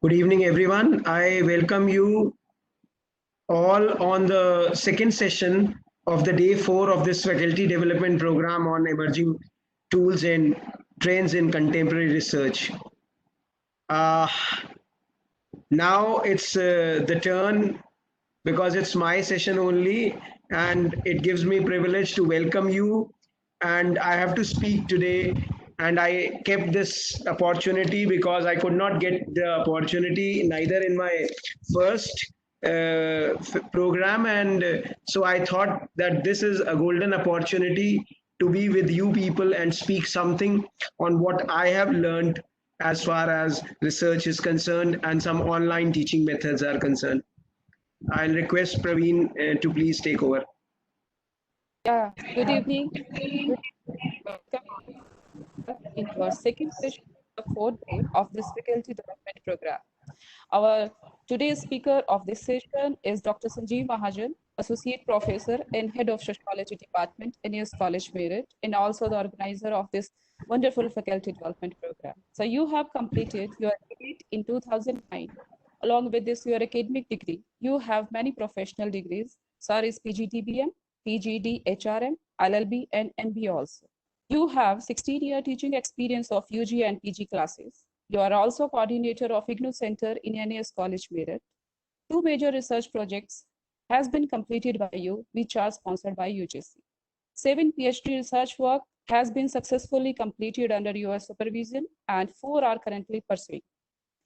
Good evening, everyone. I welcome you all on the second session of the day four of this faculty development program on emerging tools and trends in contemporary research. Uh, Now it's the turn because it's my session only, and it gives me privilege to welcome you. And I have to speak today, and I kept this opportunity because I could not get the opportunity neither in my first program, and so I thought that this is a golden opportunity to be with you people and speak something on what I have learned as far as research is concerned and some online teaching methods are concerned. I'll request Praveen to please take over. Yeah, good evening. Welcome in our second session of the fourth day of this faculty development program. Our today's speaker of this session is Dr. Sanjeev Mahajan, Associate Professor and Head of Sociology Department, NAS College Merit, and also the organizer of this wonderful faculty development program. So you have completed your degree in 2009. Along with this, your academic degree, you have many professional degrees. Sir is PGDBM, PGD, HRM, LLB, and NB also. You have 16-year teaching experience of UG and PG classes. You are also coordinator of IGNOU Center in NAS College Meerut. Two major research projects has been completed by you, which are sponsored by UGC. 7 PhD research work has been successfully completed under your supervision, and 4 are currently pursuing.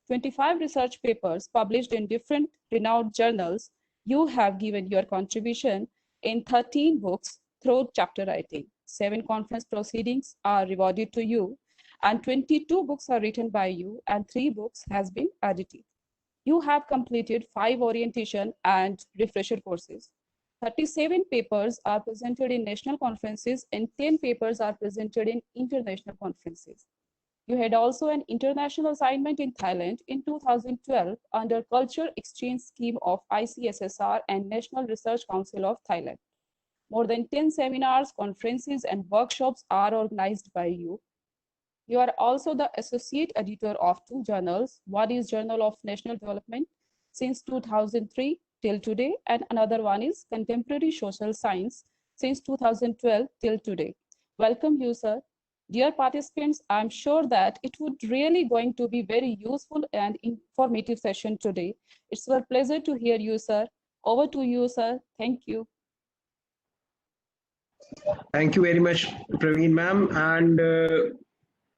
25 research papers published in different renowned journals. You have given your contribution in 13 books through chapter writing. 7 conference proceedings are rewarded to you, and 22 books are written by you, and 3 books has been edited. You have completed 5 orientation and refresher courses. 37 papers are presented in national conferences, and 10 papers are presented in international conferences. You had also an international assignment in Thailand in 2012 under Culture Exchange Scheme of ICSSR and National Research Council of Thailand. More than 10 seminars, conferences, and workshops are organized by you. You are also the associate editor of 2 journals. One is Journal of National Development since 2003 till today, and another one is Contemporary Social Science since 2012 till today. Welcome you, sir. Dear participants, I'm sure that it would really going to be very useful and informative session today. It's a pleasure to hear you, sir. Over to you, sir. Thank you. Thank you very much, Praveen ma'am, and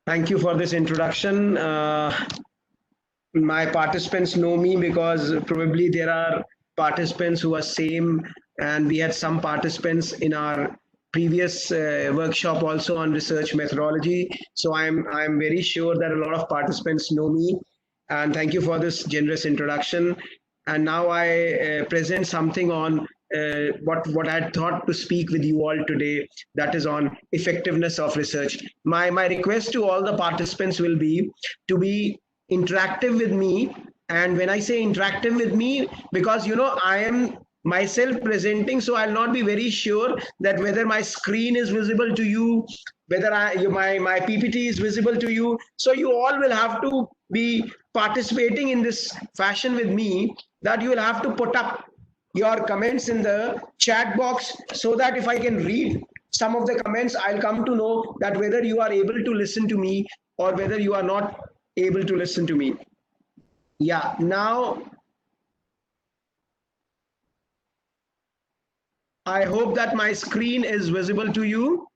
thank you for this introduction. My participants know me because probably there are participants who are same, and we had some participants in our previous workshop also on research methodology. So I'm very sure that a lot of participants know me, and thank you for this generous introduction. And now I present something on what I thought to speak with you all today, that is on effectiveness of research. My request to all the participants will be to be interactive with me. And when I say interactive with me, because I am myself presenting, so I'll not be very sure that whether my screen is visible to you, whether my PPT is visible to you. So you all will have to be participating in this fashion with me, that you will have to put up your comments in the chat box, so that if I can read some of the comments, I'll come to know that whether you are able to listen to me or whether you are not able to listen to me. Yeah, now I hope that my screen is visible to you.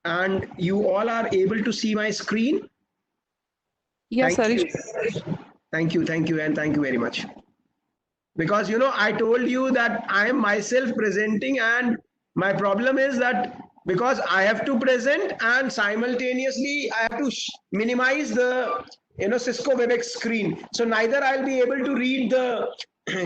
And you all are able to see my screen. Yes, Thank sir. you. Thank you, and thank you very much. Because I told you that I am myself presenting, and my problem is that because I have to present and simultaneously I have to minimize the Cisco WebEx screen. So neither I'll be able to read the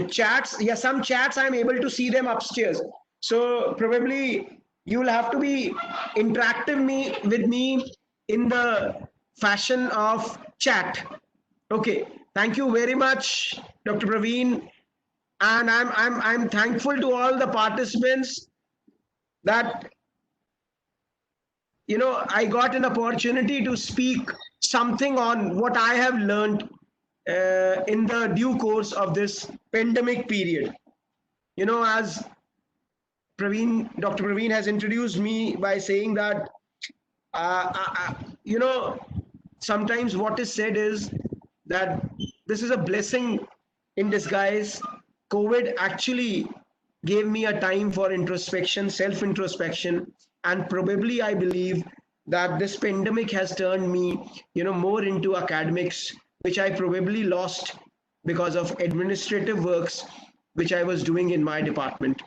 chats. Yeah, some chats I'm able to see them upstairs. So probably you will have to be interactive with me in the fashion of chat. Okay, thank you very much, Dr. Praveen, and I'm thankful to all the participants that I got an opportunity to speak something on what I have learned in the due course of this pandemic period. As Dr. Praveen has introduced me by saying that, you know, sometimes what is said is that this is a blessing in disguise. COVID actually gave me a time for introspection, self introspection, and probably I believe that this pandemic has turned me, more into academics, which I probably lost because of administrative works which I was doing in my department,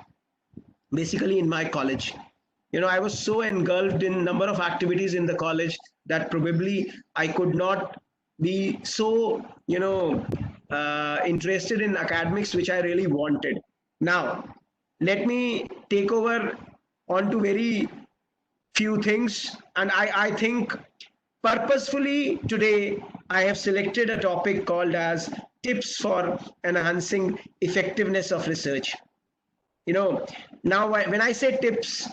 basically in my college. I was so engulfed in number of activities in the college that probably I could not be so, interested in academics, which I really wanted. Now, let me take over on to very few things. And I think purposefully today, I have selected a topic called as tips for enhancing effectiveness of research. Now when I say tips,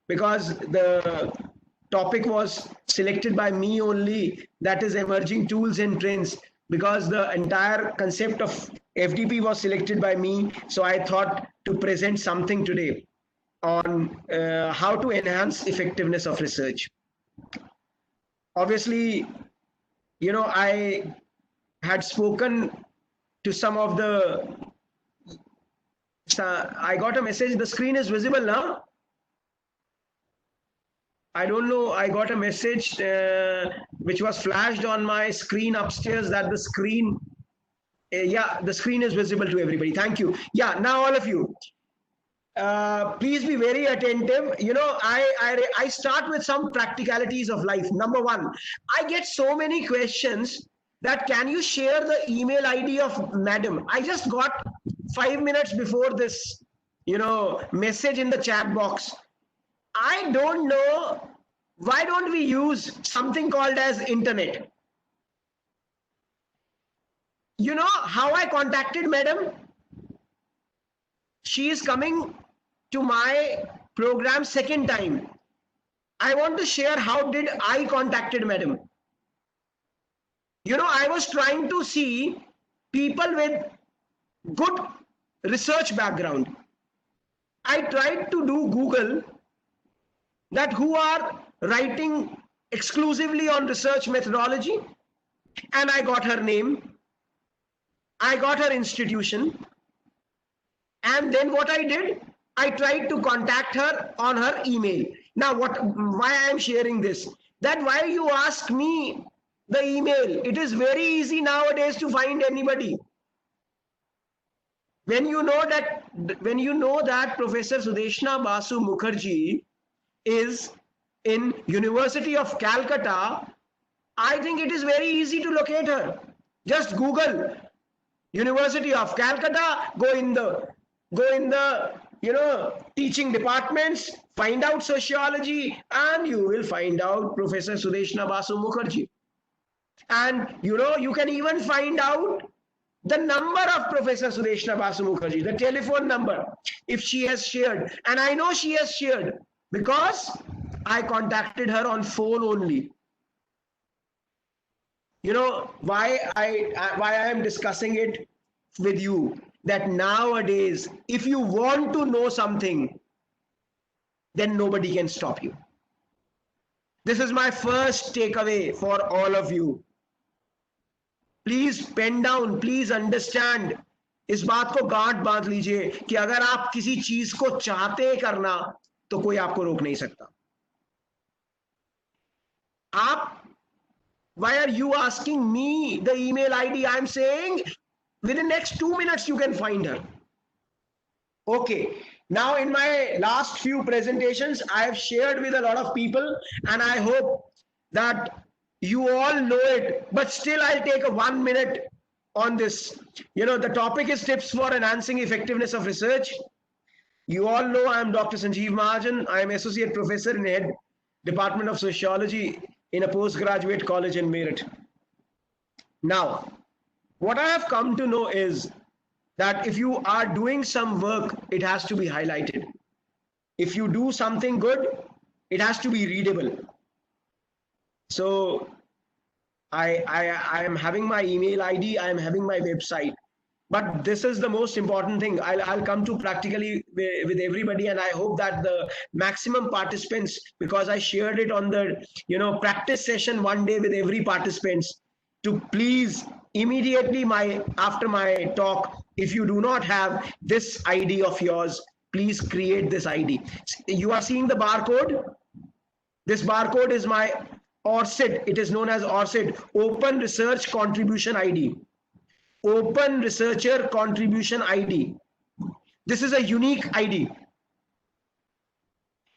because the topic was selected by me only, that is emerging tools and trends, because the entire concept of FDP was selected by me. So I thought to present something today on how to enhance effectiveness of research. Obviously, I had spoken to some of the, I got a message, the screen is visible now. I don't know, I got a message which was flashed on my screen upstairs that the screen, the screen is visible to everybody. Thank you. Yeah, now all of you, please be very attentive. I start with some practicalities of life. Number one, I get so many questions that can you share the email ID of madam? I just got 5 minutes before this, message in the chat box. I don't know, why don't we use something called as internet? You know how I contacted madam? She is coming to my program second time. I want to share how did I contacted madam. I was trying to see people with good research background. I tried to do Google that who are writing exclusively on research methodology, and I got her name, I got her institution, and then what I did, I tried to contact her on her email. Now why I am sharing this, that why you ask me the email, it is very easy nowadays to find anybody. When you know that Professor Sudeshna Basu Mukherjee is in University of Calcutta, I think it is very easy to locate her. Just Google University of Calcutta, go in the teaching departments, find out sociology, and you will find out Professor Sudeshna Basu Mukherjee. And you can even find out the number of Professor Sudeshna Basu Mukherjee, the telephone number, if she has shared. And I know she has shared because I contacted her on phone only. Why I am discussing it with you, that nowadays, if you want to know something, then nobody can stop you. This is my first takeaway for all of you. Please pen down, please understand, इस बात को गांठ बांध लीजिए कि अगर आप किसी चीज को चाहते करना तो कोई आपको रोक नहीं सकता. आप, why are you asking me the email ID? I'm saying within next 2 minutes you can find her. Okay, now in my last few presentations I have shared with a lot of people, and I hope that you all know it, but still I'll take a 1 minute on this. The topic is tips for enhancing effectiveness of research. You all know I am Dr. Sanjeev Mahajan. I am Associate Professor in Head Department of Sociology in a postgraduate college in Meerut. Now, what I have come to know is that if you are doing some work, it has to be highlighted. If you do something good, it has to be readable. So I am having my email ID, I am having my website. But this is the most important thing. I'll come to practically with everybody, and I hope that the maximum participants, because I shared it on the practice session one day with every participants, to please immediately after my talk, if you do not have this ID of yours, please create this ID. You are seeing the barcode. This barcode is my ORCID. It is known as ORCID, Open Research Contribution ID. Open Researcher Contribution ID. This is a unique ID.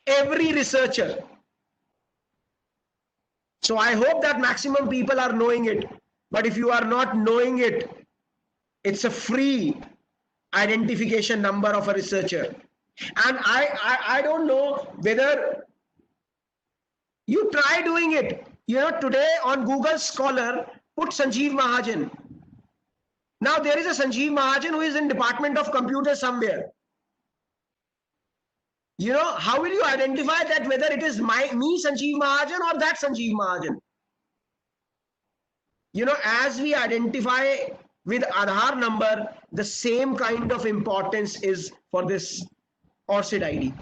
Every researcher. So I hope that maximum people are knowing it. But if you are not knowing it, it's a free identification number of a researcher. And I don't know whether you try doing it. Today on Google Scholar, put Sanjeev Mahajan. Now there is a Sanjeev Mahajan who is in Department of Computer somewhere. How will you identify that whether it is me Sanjeev Mahajan or that Sanjeev Mahajan? As we identify with Aadhaar number, the same kind of importance is for this ORCID ID.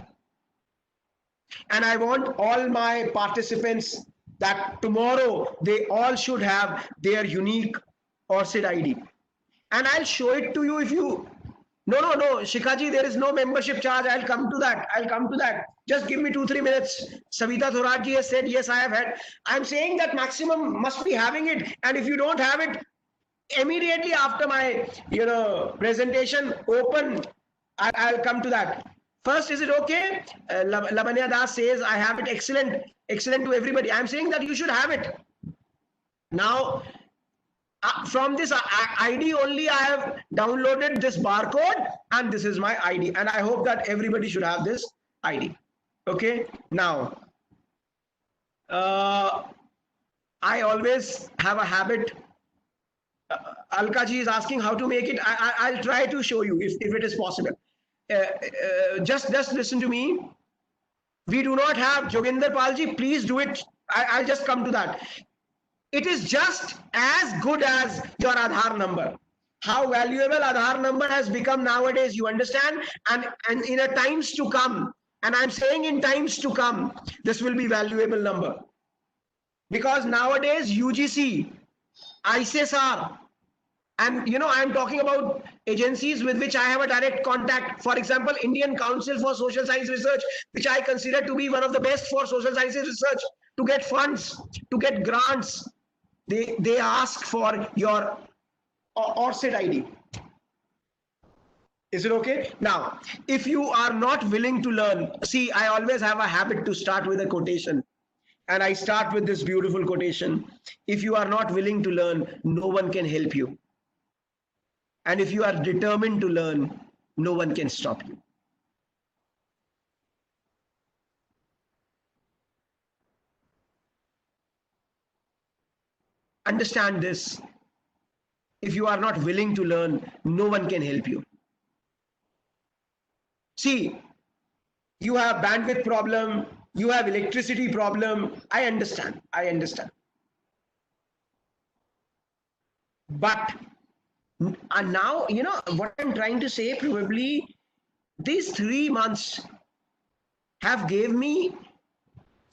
And I want all my participants that tomorrow they all should have their unique ORCID ID. And I'll show it to you if you... No, Shikhaji, there is no membership charge. I'll come to that. Just give me 2-3 minutes. Savita Thoratji has said, yes, I have had. I'm saying that maximum must be having it. And if you don't have it, immediately after my, presentation, open, I'll come to that. First, is it okay? Lavanya Das says, I have it. Excellent to everybody. I'm saying that you should have it. Now, from this ID only, I have downloaded this barcode, and this is my ID. And I hope that everybody should have this ID. Okay. Now, I always have a habit. Alka ji is asking how to make it. I'll try to show you if it is possible. Just listen to me. We do not have Joginder Palji. Please do it. I'll just come to that. It is just as good as your Aadhaar number. How valuable Aadhaar number has become nowadays, you understand? And in a times to come, and I'm saying in times to come, this will be valuable number. Because nowadays UGC, ICSR, and I'm talking about agencies with which I have a direct contact. For example, Indian Council for Social Science Research, which I consider to be one of the best for social sciences research, to get funds, to get grants. They ask for your ORCID ID. Is it okay? Now, if you are not willing to learn, see, I always have a habit to start with a quotation. And I start with this beautiful quotation. If you are not willing to learn, no one can help you. And if you are determined to learn, no one can stop you. Understand this. If you are not willing to learn, no one can help you. See, you have bandwidth problem, you have electricity problem. I understand. But now, what I'm trying to say, probably these 3 months have gave me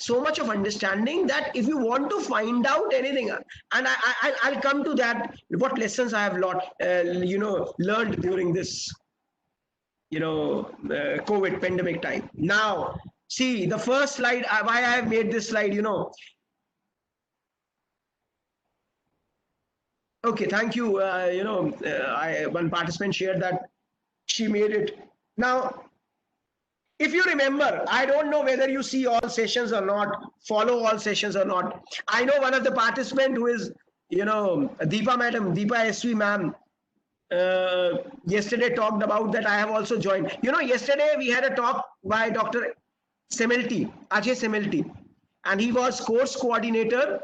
so much of understanding that if you want to find out anything, and I'll come to that, what lessons I have learned during this, COVID pandemic time. Now, see, the first slide, why I have made this slide, Okay, thank you. One participant shared that she made it. Now, if you remember, I don't know whether you see all sessions or not, follow all sessions or not. I know one of the participants who is, Deepa Madam, Deepa SV Ma'am, yesterday talked about that. I have also joined. Yesterday we had a talk by Dr. Semelty, Ajay Semelty, and he was course coordinator,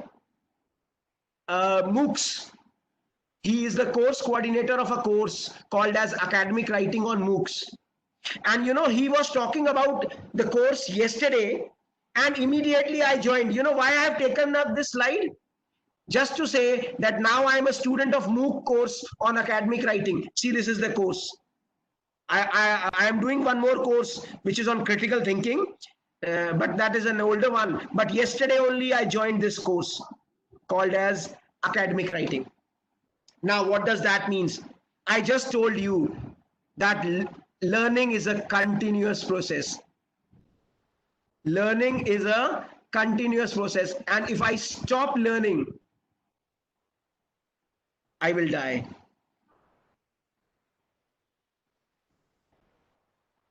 MOOCs. He is the course coordinator of a course called as Academic Writing on MOOCs. And he was talking about the course yesterday, and immediately I joined. You know why I have taken up this slide? Just to say that now I am a student of MOOC course on academic writing. See, this is the course. I am doing one more course which is on critical thinking, but that is an older one. But yesterday only I joined this course called as academic writing. Now, what does that mean? I just told you that learning is a continuous process. Learning is a continuous process. And if I stop learning, I will die.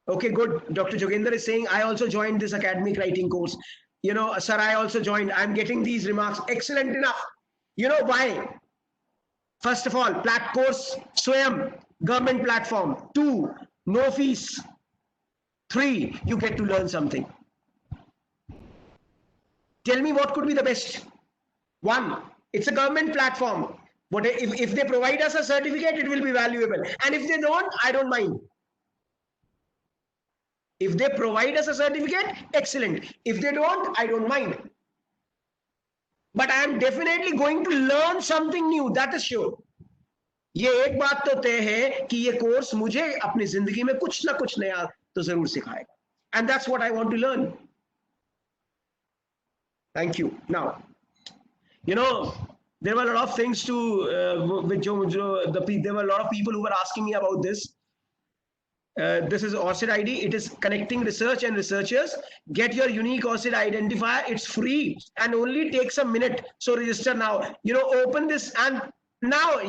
Okay, good. Dr. Jogendra is saying, I also joined this academic writing course. You know, sir, I also joined. I'm getting these remarks. Excellent enough. You know why? First of all, course, Swayam, government platform. 2, no fees. 3, you get to learn something. Tell me what could be the best. 1, it's a government platform. But if they provide us a certificate, it will be valuable. And if they don't, I don't mind. If they provide us a certificate, excellent. If they don't, I don't mind. But I am definitely going to learn something new. That is sure. ये एक बात तो तय है कि ये course मुझे अपनी जिंदगी में कुछ ना कुछ नया तो जरूर सिखाएगा. And that's what I want to learn. Thank you. Now, you know, there were a lot of things to there were a lot of people who were asking me about this. This is ORCID ID. It is connecting research and researchers. Get your unique ORCID identifier. It's free and only takes a minute. So register now. You know, open this and now,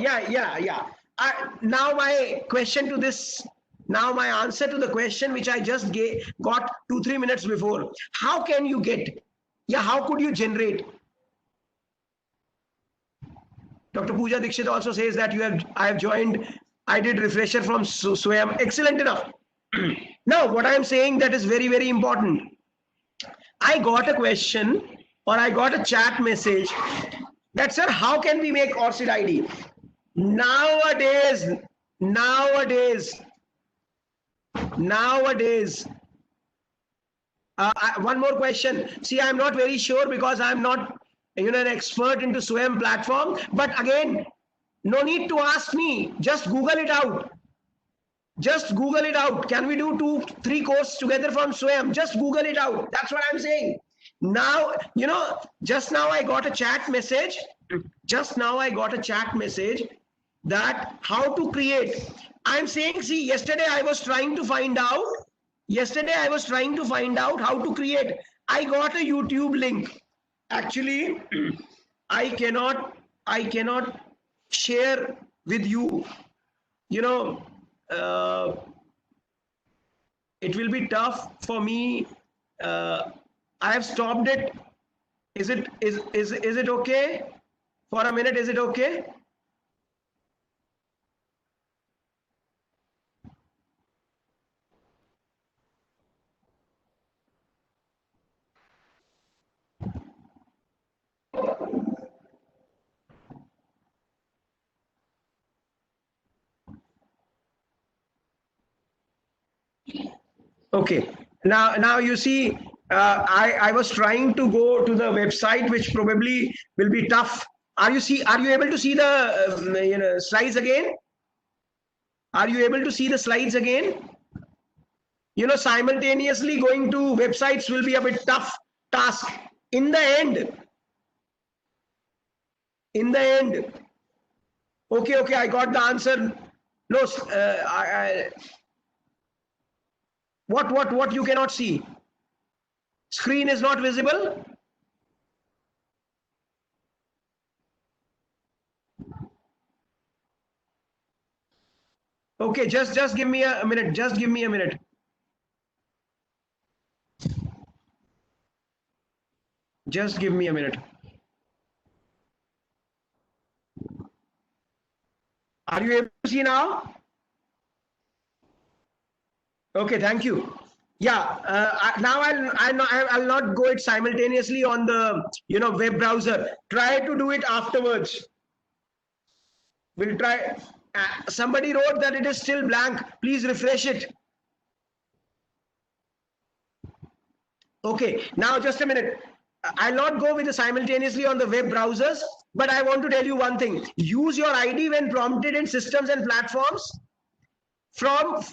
now my question to this. Now my answer to the question which I just got 2-3 minutes before. How can you get? Yeah, how could you generate? Dr. Pooja Dikshit also says that I have joined. I did refresher from Swayam. Excellent enough. Now, what I am saying that is very, very important. I got a question or I got a chat message that, sir, how can we make ORCID ID? Nowadays, one more question. See, I'm not very sure because I'm not, an expert into Swayam platform. But again, no need to ask me. Just Google it out. Just Google it out. Can we do 2-3 courses together from Swayam? Just Google it out. That's what I'm saying. Now, just now I got a chat message. That how to create. I'm saying, see, yesterday I was trying to find out how to create. I got a YouTube link. Actually, I cannot share with you. It will be tough for me. I have stopped it. Is it okay? For a minute, is it okay? Okay. Now you see, I was trying to go to the website, which probably will be tough. Are you able to see the slides again? Are you able to see the slides again? Simultaneously going to websites will be a bit tough task. In the end. Okay, I got the answer. No, what you cannot see? Screen is not visible. Okay, just give me a minute. Just give me a minute. Just give me a minute. Are you able to see now? Okay, thank you. Yeah, now I'll not go it simultaneously on the web browser. Try to do it afterwards. We'll try. Somebody wrote that it is still blank. Please refresh it. Okay, now just a minute. I'll not go with the simultaneously on the web browsers, but I want to tell you one thing. Use your ID when prompted in systems and platforms, from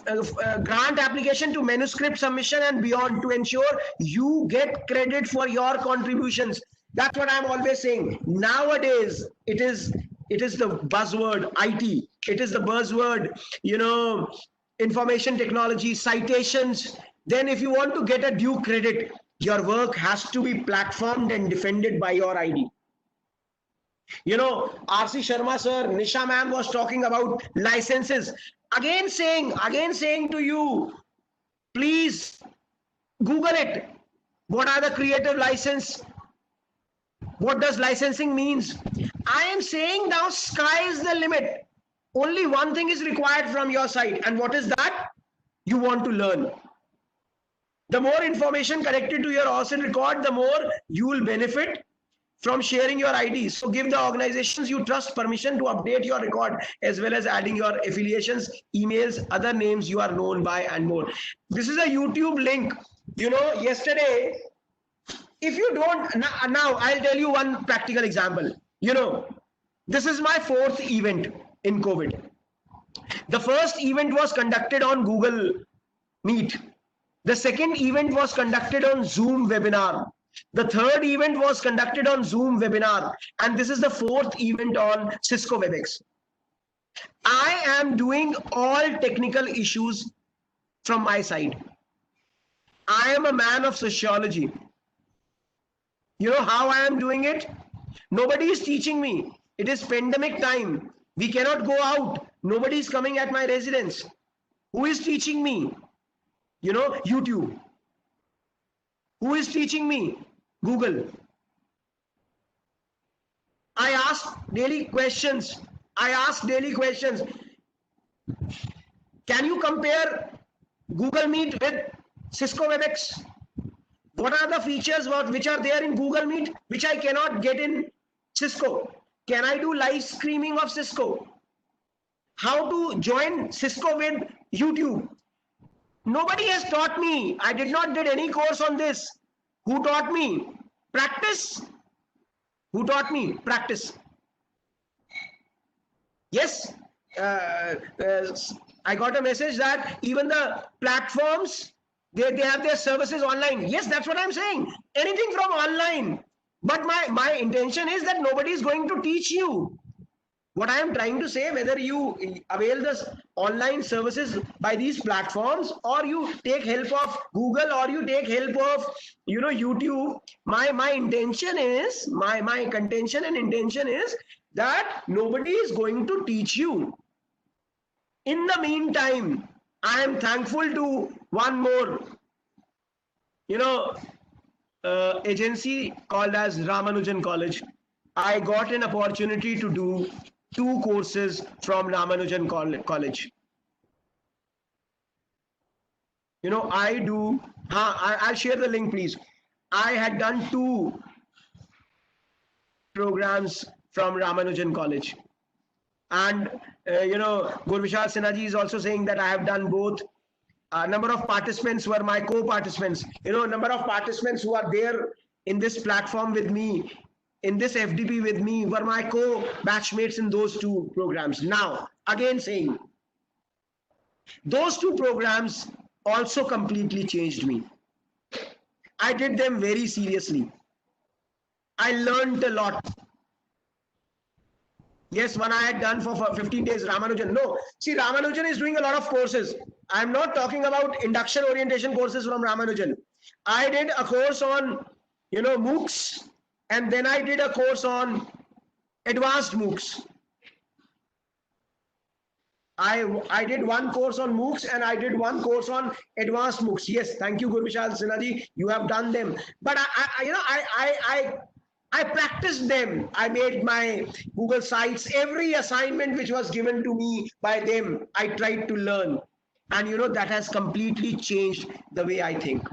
grant application to manuscript submission and beyond, to ensure you get credit for your contributions. That's what I'm always saying. Nowadays, it is the buzzword IT. It is the buzzword, information technology, citations. Then if you want to get a due credit, your work has to be platformed and defended by your ID. RC Sharma sir, Nisha ma'am was talking about licenses. Again saying to you, please Google it. What are the creative license? What does licensing means? I am saying now sky is the limit. Only one thing is required from your side. And what is that? You want to learn. The more information connected to your OSINT record, the more you will benefit from sharing your IDs. So give the organizations you trust permission to update your record, as well as adding your affiliations, emails, other names you are known by, and more. This is a YouTube link. Yesterday, if you don't, now I'll tell you one practical example. This is my 4th event in COVID. The first event was conducted on Google Meet. The second event was conducted on Zoom webinar. The third event was conducted on Zoom webinar. And this is the 4th event on Cisco WebEx. I am doing all technical issues from my side. I am a man of sociology. You know how I am doing it? Nobody is teaching me. It is pandemic time. We cannot go out. Nobody is coming at my residence. Who is teaching me? YouTube. Who is teaching me? Google. I ask daily questions. Can you compare Google Meet with Cisco WebEx? What are the features which are there in Google Meet which I cannot get in Cisco? Can I do live streaming of Cisco? How to join Cisco with YouTube? Nobody has taught me. I did not did any course on this. Who taught me? Practice. Who taught me? Practice. Yes. I got a message that even the platforms, they have their services online. Yes, that's what I'm saying. Anything from online. But my intention is that nobody is going to teach you. What I am trying to say, whether you avail this online services by these platforms, or you take help of Google, or you take help of YouTube, my intention is, my contention and intention is that nobody is going to teach you. In the meantime, I am thankful to one more agency called as Ramanujan College. I got an opportunity to do 2 courses from Ramanujan College. I'll share the link, please. I had done 2 programs from Ramanujan College. And, Gurvishal Sinha ji is also saying that I have done both. Number of participants were my co-participants. Number of participants who are there in this platform with me, in this FDP with me, were my co-batchmates in those 2 programs. Now, again saying, those 2 programs also completely changed me. I did them very seriously. I learned a lot. Yes, one I had done for 15 days, Ramanujan. No, see, Ramanujan is doing a lot of courses. I'm not talking about induction orientation courses from Ramanujan. I did a course on, MOOCs, and then I did a course on advanced MOOCs. I did one course on MOOCs and I did one course on advanced MOOCs. Yes, thank you, Gurvishal Sinha ji. You have done them. But I practiced them. I made my Google Sites. Every assignment which was given to me by them, I tried to learn. And that has completely changed the way I think.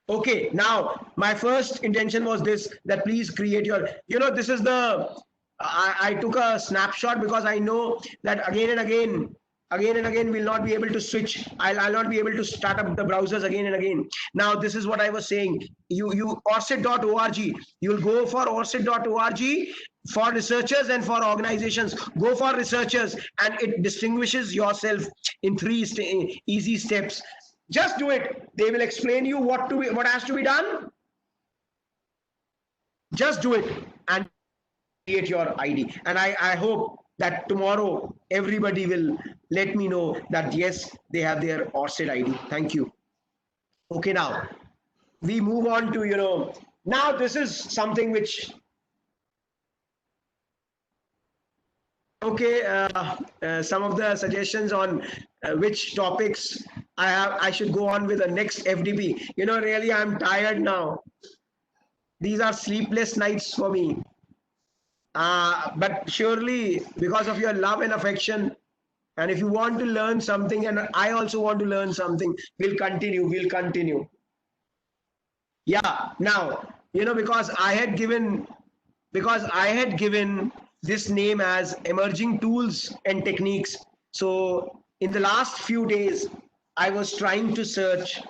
Okay, now my first intention was this, that please create your, this is the, I took a snapshot because I know that again and again, again and again, we'll not be able to switch. I'll not be able to start up the browsers again and again. Now, this is what I was saying. You ORCID.org, you'll go for ORCID.org for researchers and for organizations. Go for researchers, and it distinguishes yourself in 3 easy steps. Just do it. They will explain you what has to be done. Just do it and create your ID. And I hope that tomorrow everybody will let me know that yes, they have their ORCID ID. Thank you. Okay, now we move on to, now this is something which, okay, some of the suggestions on which topics I should go on with the next FDP. Really, I'm tired now. These are sleepless nights for me. But surely, because of your love and affection, and if you want to learn something, and I also want to learn something, we'll continue. Yeah, now, because I had given this name as emerging tools and techniques. So in the last few days, I was trying to search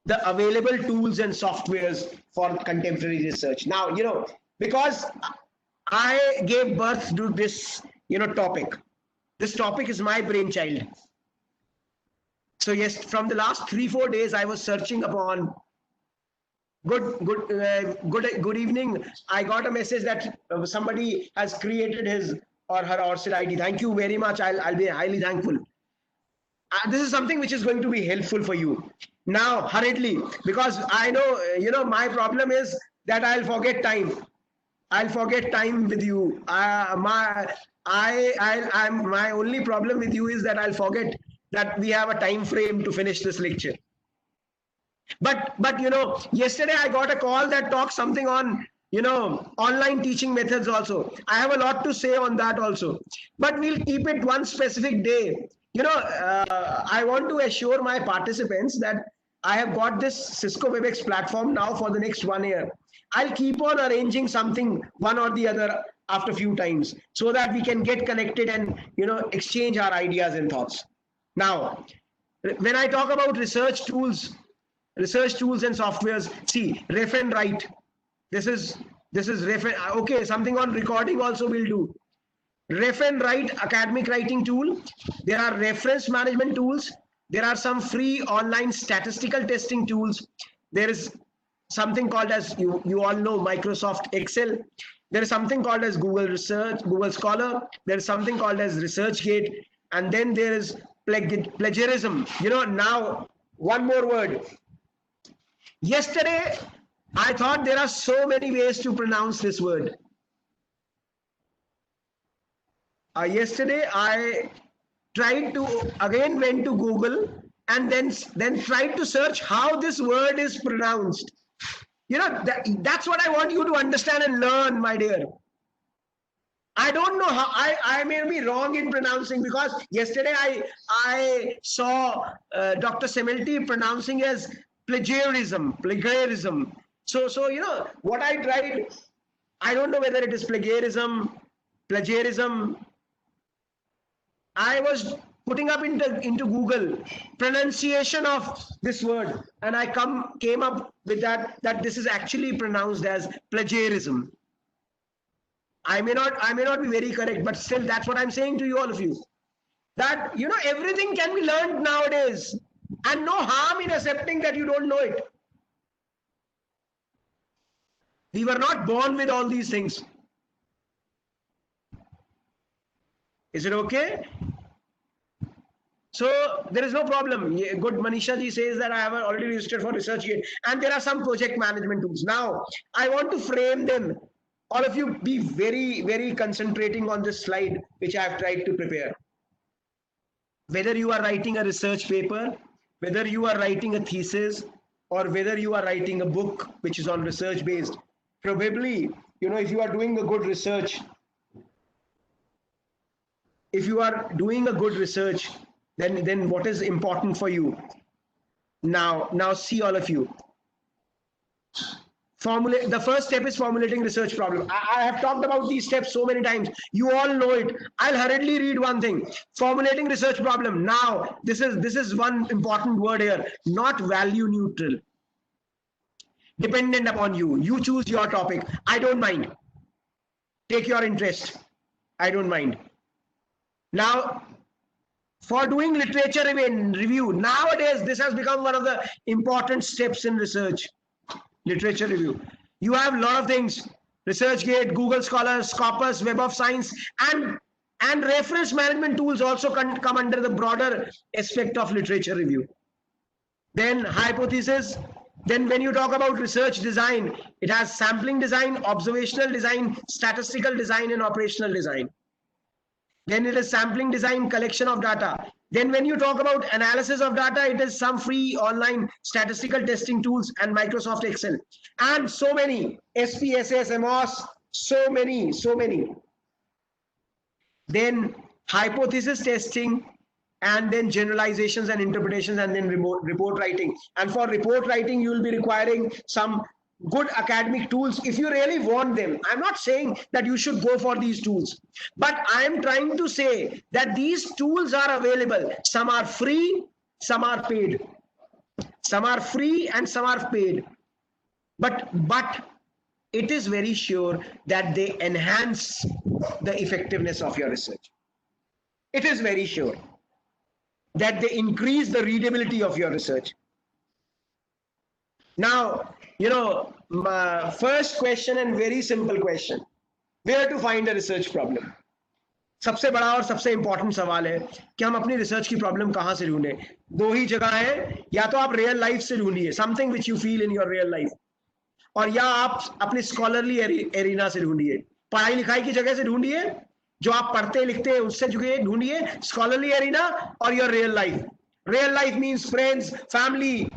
the available tools and softwares for contemporary research. Now, because I gave birth to this, topic. This topic is my brainchild. So yes, from the last 3-4 days, I was searching upon. Good evening. I got a message that somebody has created his or her ORCID ID. Thank you very much. I'll be highly thankful. This is something which is going to be helpful for you. Now, hurriedly, because I know, my problem is that I'll forget time. I'll forget time with you. My only problem with you is that I'll forget that we have a time frame to finish this lecture. But yesterday I got a call that talks something on, online teaching methods also. I have a lot to say on that also. But we'll keep it one specific day. I want to assure my participants that I have got this Cisco WebEx platform now for the next 1 year. I'll keep on arranging something, one or the other, after a few times, so that we can get connected and, exchange our ideas and thoughts. Now, when I talk about research tools and softwares, see, Ref and Write. This is Ref. Okay, something on recording also we'll do. Ref and Write academic writing tool. There are reference management tools. There are some free online statistical testing tools. There is something called as, you all know, Microsoft Excel. There is something called as Google Research, Google Scholar. There is something called as ResearchGate. And then there is plagiarism. Now, one more word. Yesterday, I thought there are so many ways to pronounce this word. Yesterday, I went to Google and then tried to search how this word is pronounced. That's what I want you to understand and learn, my dear. I don't know how, I may be wrong in pronouncing, because yesterday I saw Dr. Semelty pronouncing as plagiarism. So what I tried, I don't know whether it is plagiarism. I was putting up into Google pronunciation of this word, and I came up with that this is actually pronounced as plagiarism. I may not be very correct, but still that's what I'm saying to you, all of you. That everything can be learned nowadays, and no harm in accepting that you don't know it. We were not born with all these things. Is it okay? So there is no problem. Good, Manisha ji says that I have already registered for ResearchGate, and there are some project management tools. Now, I want to frame them. All of you be very, very concentrating on this slide, which I have tried to prepare. Whether you are writing a research paper, whether you are writing a thesis, or whether you are writing a book which is on research based, probably, if you are doing a good research, then what is important for you? Now see, all of you. Formulate. The first step is formulating research problem. I have talked about these steps so many times. You all know it. I'll hurriedly read one thing. Formulating research problem. Now, this is one important word here. Not value neutral. Dependent upon you. You choose your topic. I don't mind. Take your interest. I don't mind. Now, for doing literature review, nowadays this has become one of the important steps in research. Literature review. You have a lot of things. ResearchGate, Google Scholar, Scopus, Web of Science, and reference management tools also come under the broader aspect of literature review. Then hypothesis. Then when you talk about research design, it has sampling design, observational design, statistical design, and operational design. Then it is sampling design, collection of data. Then when you talk about analysis of data, it is some free online statistical testing tools and Microsoft Excel. And so many, SPSS, MOS, so many. Then hypothesis testing, and then generalizations and interpretations, and then report writing. And for report writing, you will be requiring some good academic tools if you really want them. I'm not saying that you should go for these tools, but I'm trying to say that these tools are available. Some are free, some are paid. Some are free and some are paid. But it is very sure that they enhance the effectiveness of your research. It is very sure that they increase the readability of your research. Now, my first question and very simple question, where to find a research problem? सबसे बड़ा और सबसे important सवाल है कि हम अपनी research की प्रॉब्लम कहाँ से ढूंढें. दो ही जगह है, या तो आप रियल लाइफ से ढूंढिए, something which you feel in your real life, और या आप अपने स्कॉलरली एरिना से ढूंढिए, पढ़ाई लिखाई की जगह से ढूंढिए, जो आप पढ़ते लिखते हैं उससे ढूंढिए, स्कॉलरली एरिना और your real life. Real life means friends, family.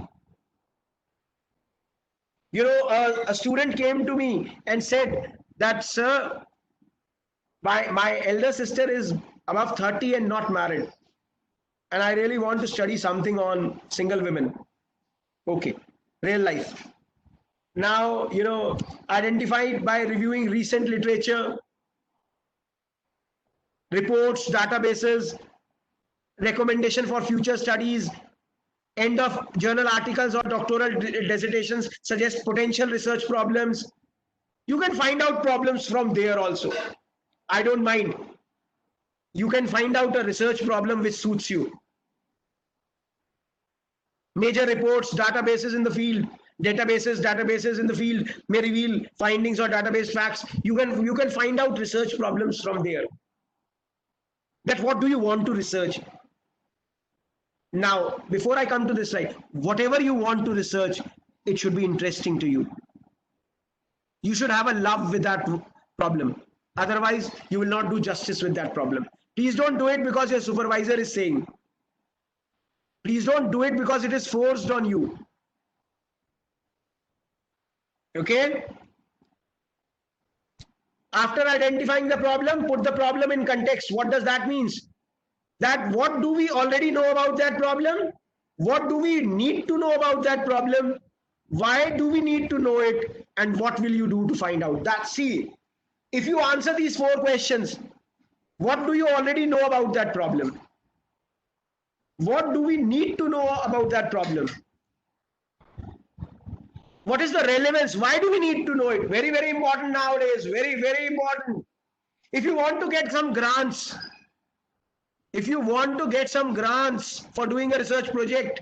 A student came to me and said that, sir, my elder sister is above 30 and not married, and I really want to study something on single women. Okay, real life. Now, identified by reviewing recent literature, reports, databases, recommendation for future studies, end of journal articles or doctoral dissertations suggest potential research problems. You can find out problems from there also. I don't mind. You can find out a research problem which suits you. Major reports, databases in the field, databases in the field may reveal findings or database facts. You can find out research problems from there. That what do you want to research? Now, before I come to this slide, whatever you want to research, it should be interesting to you. You should have a love with that problem. Otherwise, you will not do justice with that problem. Please don't do it because your supervisor is saying. Please don't do it because it is forced on you. Okay? After identifying the problem, put the problem in context. What does that mean? That what do we already know about that problem? What do we need to know about that problem? Why do we need to know it? And what will you do to find out? See, if you answer these 4 questions, what do you already know about that problem? What do we need to know about that problem? What is the relevance? Why do we need to know it? Very, very important nowadays. Very, very important. If you want to get some grants, for doing a research project,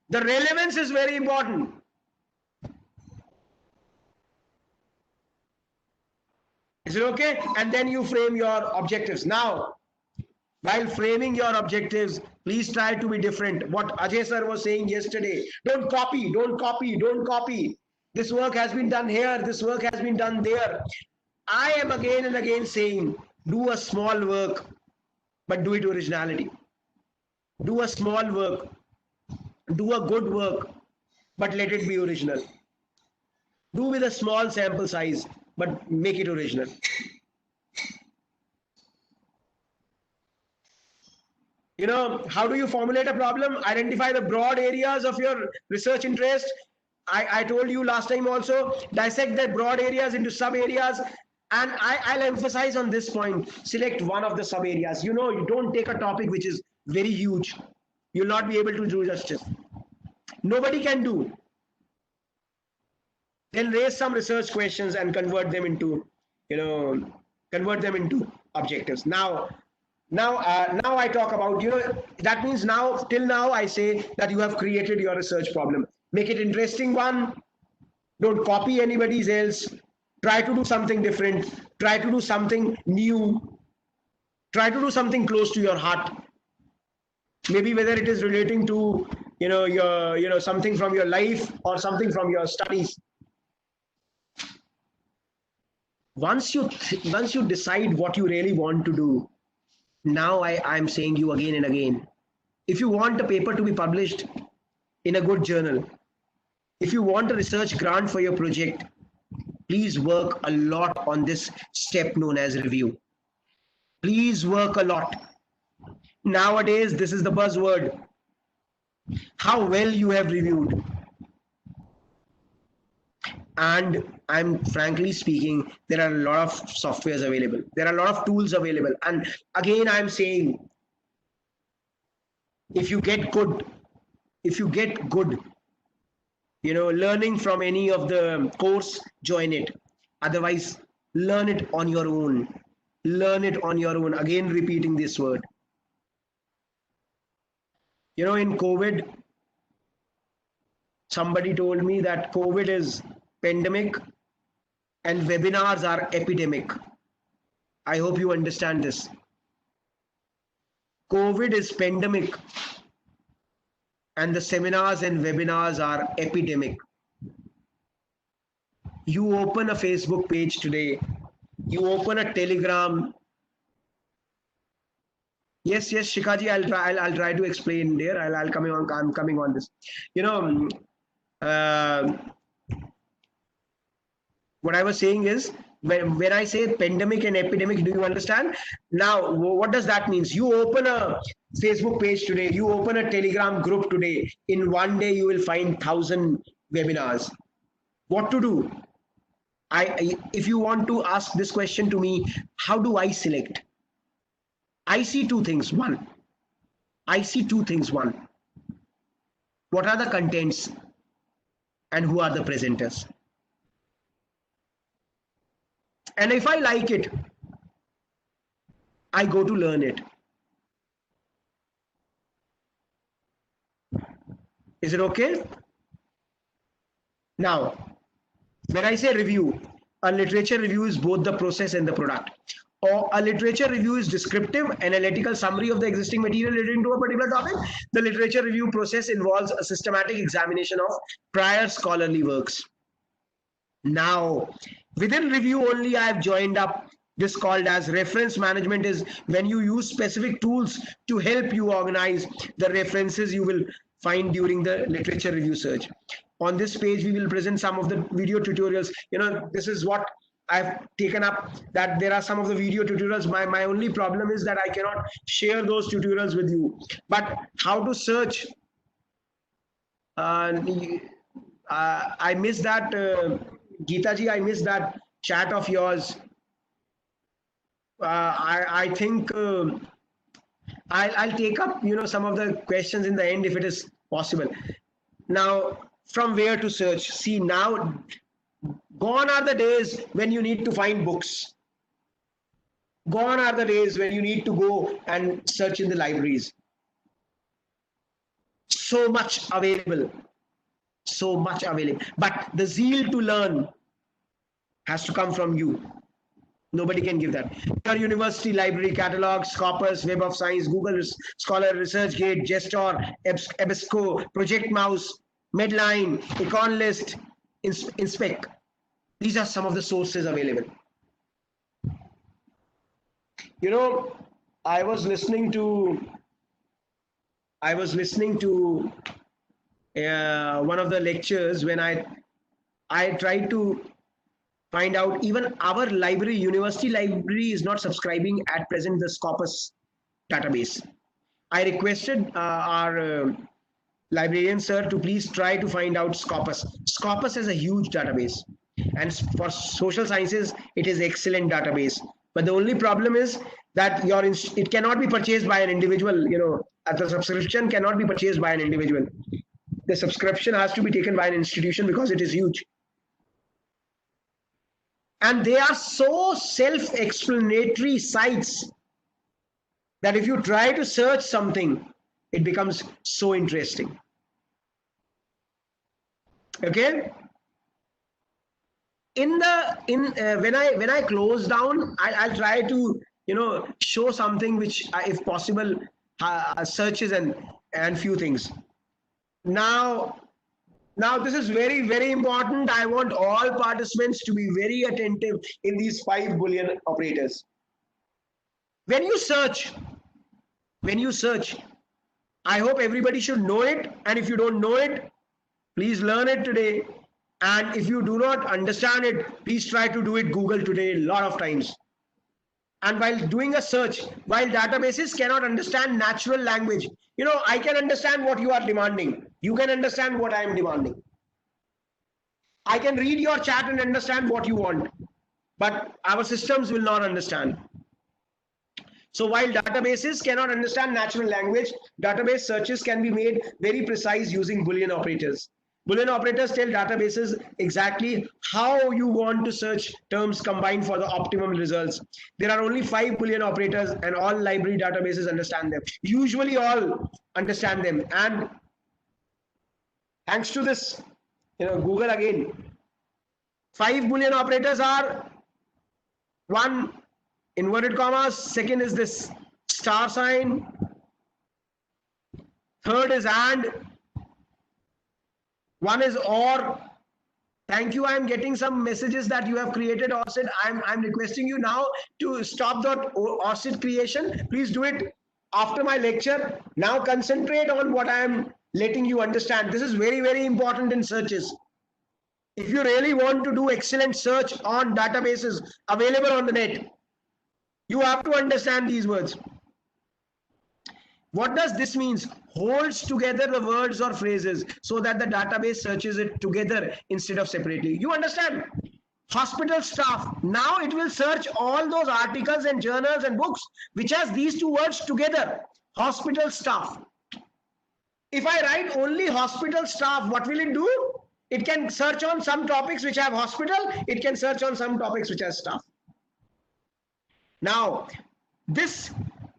the relevance is very important. Is it okay? And then you frame your objectives. Now, while framing your objectives, please try to be different. What Ajay sir was saying yesterday, don't copy. This work has been done here, this work has been done there. I am again and again saying, do a small work, but do it originality. Do a small work, do a good work, but let it be original. Do with a small sample size, but make it original. How do you formulate a problem? Identify the broad areas of your research interest. I told you last time also, dissect the broad areas into sub areas. And I'll emphasize on this point. Select one of the sub areas. You know, you don't take a topic which is very huge. You'll not be able to do justice. Nobody can do. Then raise some research questions and convert them into, convert them into objectives. Now I talk about, that means now, till now I say that you have created your research problem. Make it interesting one. Don't copy anybody's else. Try to do something different. Try to do something new. Try to do something close to your heart. Maybe whether it is relating to, your, something from your life or something from your studies. Once you decide what you really want to do, now I'm saying you again and again, if you want a paper to be published in a good journal, if you want a research grant for your project, please work a lot on this step known as review. Please work a lot. Nowadays, this is the buzzword. How well you have reviewed. And I'm frankly speaking, there are a lot of softwares available. There are a lot of tools available. And again, I'm saying, if you get good, learning from any of the course, join it. Otherwise, learn it on your own. Learn it on your own. Again, repeating this word. In COVID, somebody told me that COVID is pandemic and webinars are epidemic. I hope you understand this. COVID is pandemic and the seminars and webinars are epidemic. You open a Facebook page today, you open a Telegram. Yes, Shikaji, I'll try to explain there. I'm coming on this. What I was saying is, when I say pandemic and epidemic, do you understand? Now, what does that mean? You open a Facebook page today, you open a Telegram group today, in one day you will find 1,000 webinars. What to do? If you want to ask this question to me, how do I select? I see two things. One, what are the contents and who are the presenters? And if I like it, I go to learn it. Is it okay? Now, when I say review, a literature review is both the process and the product. Or a literature review is descriptive, analytical summary of the existing material relating to a particular topic. The literature review process involves a systematic examination of prior scholarly works. Now, within review only, I have joined up this called as reference management, is when you use specific tools to help you organize the references you will find during the literature review search. On this page, we will present some of the video tutorials. This is what I've taken up, that there are some of the video tutorials. My only problem is that I cannot share those tutorials with you. But how to search, I miss that, Geeta ji, I miss that chat of yours. I think I'll take up, some of the questions in the end if it is possible. Now, from where to search? See, now, gone are the days when you need to find books. Gone are the days when you need to go and search in the libraries. So much available. But the zeal to learn has to come from you. Nobody can give that. Your university library catalogs, Scopus, Web of Science, Google Scholar, ResearchGate, Gestor, EBSCO, Project Mouse, Medline, Econlist, Inspec. These are some of the sources available. I was listening to one of the lectures when I tried to find out, even our library, university library, is not subscribing at present the Scopus database. I requested our librarian sir to please try to find out Scopus. Scopus is a huge database, and for social sciences, it is excellent database. But the only problem is that it cannot be purchased by an individual. The subscription cannot be purchased by an individual. The subscription has to be taken by an institution because it is huge. And they are so self-explanatory sites that if you try to search something, it becomes so interesting. Okay. When I close down, I'll try to show something which, if possible, searches and few things. Now this is very, very important. I want all participants to be very attentive in these 5 Boolean operators. When you search, I hope everybody should know it. And if you don't know it, please learn it today. And if you do not understand it, please try to do it Google today a lot of times. And while doing a search, while databases cannot understand natural language, I can understand what you are demanding. You can understand what I am demanding. I can read your chat and understand what you want, but our systems will not understand. So while databases cannot understand natural language, database searches can be made very precise using Boolean operators. Boolean operators tell databases exactly how you want to search terms combined for the optimum results. There are only 5 Boolean operators and all library databases understand them. Usually all understand them. And thanks to this, Google again, 5 Boolean operators are: 1, inverted commas, second is this star sign, third is and, 1 is or. Thank you. I'm getting some messages that you have created ORCID. I'm requesting you now to stop that ORCID creation. Please do it after my lecture. Now concentrate on what I am letting you understand. This is very, very important in searches. If you really want to do excellent search on databases available on the net, you have to understand these words. What does this mean? Holds together the words or phrases so that the database searches it together instead of separately. You understand? Hospital staff. Now it will search all those articles and journals and books which has these 2 words together. Hospital staff. If I write only hospital staff, what will it do? It can search on some topics which have hospital. It can search on some topics which have staff. Now, this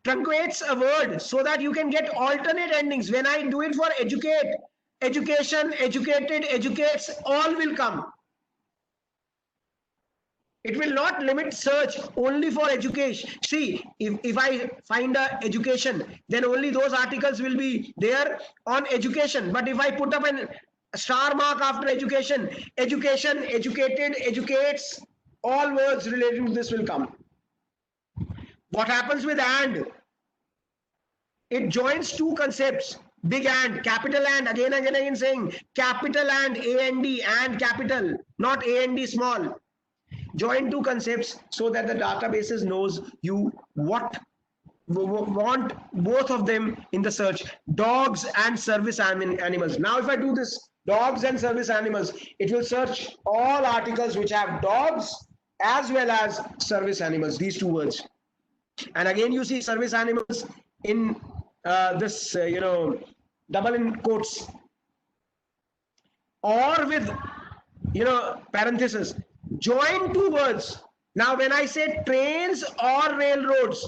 truncates a word so that you can get alternate endings. When I do it for educate, education, educated, educates, all will come. It will not limit search only for education. See, if I find a education, then only those articles will be there on education. But if I put up a star mark after education, education, educated, educates, all words related to this will come. What happens with and? It joins 2 concepts, big and, capital and, again saying capital and capital, not and small. Join 2 concepts so that the databases knows you want both of them in the search, dogs and service animals. Now if I do this, dogs and service animals, it will search all articles which have dogs as well as service animals, these 2 words. And again you see service animals in this double in quotes or with parenthesis. Join 2 words. Now when I say trains or railroads,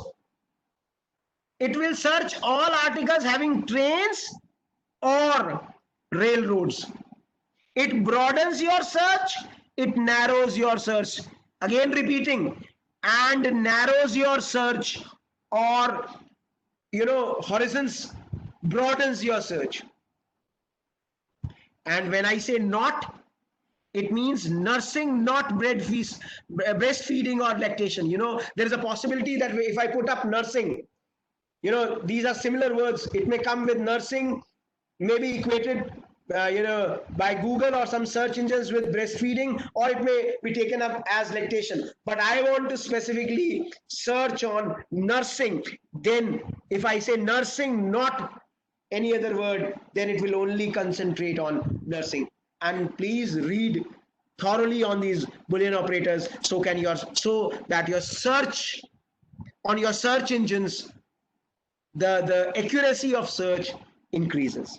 it will search all articles having trains or railroads. It broadens your search, it narrows your search. Again repeating, and narrows your search, or horizons, broadens your search. And when I say not, it means nursing, not breastfeeding or lactation. There is a possibility that if I put up nursing, these are similar words. It may come with nursing, maybe equated by Google or some search engines with breastfeeding, or it may be taken up as lactation. But I want to specifically search on nursing. Then if I say nursing, not any other word, then it will only concentrate on nursing. And please read thoroughly on these Boolean operators, so that your search on your search engines, the accuracy of search increases.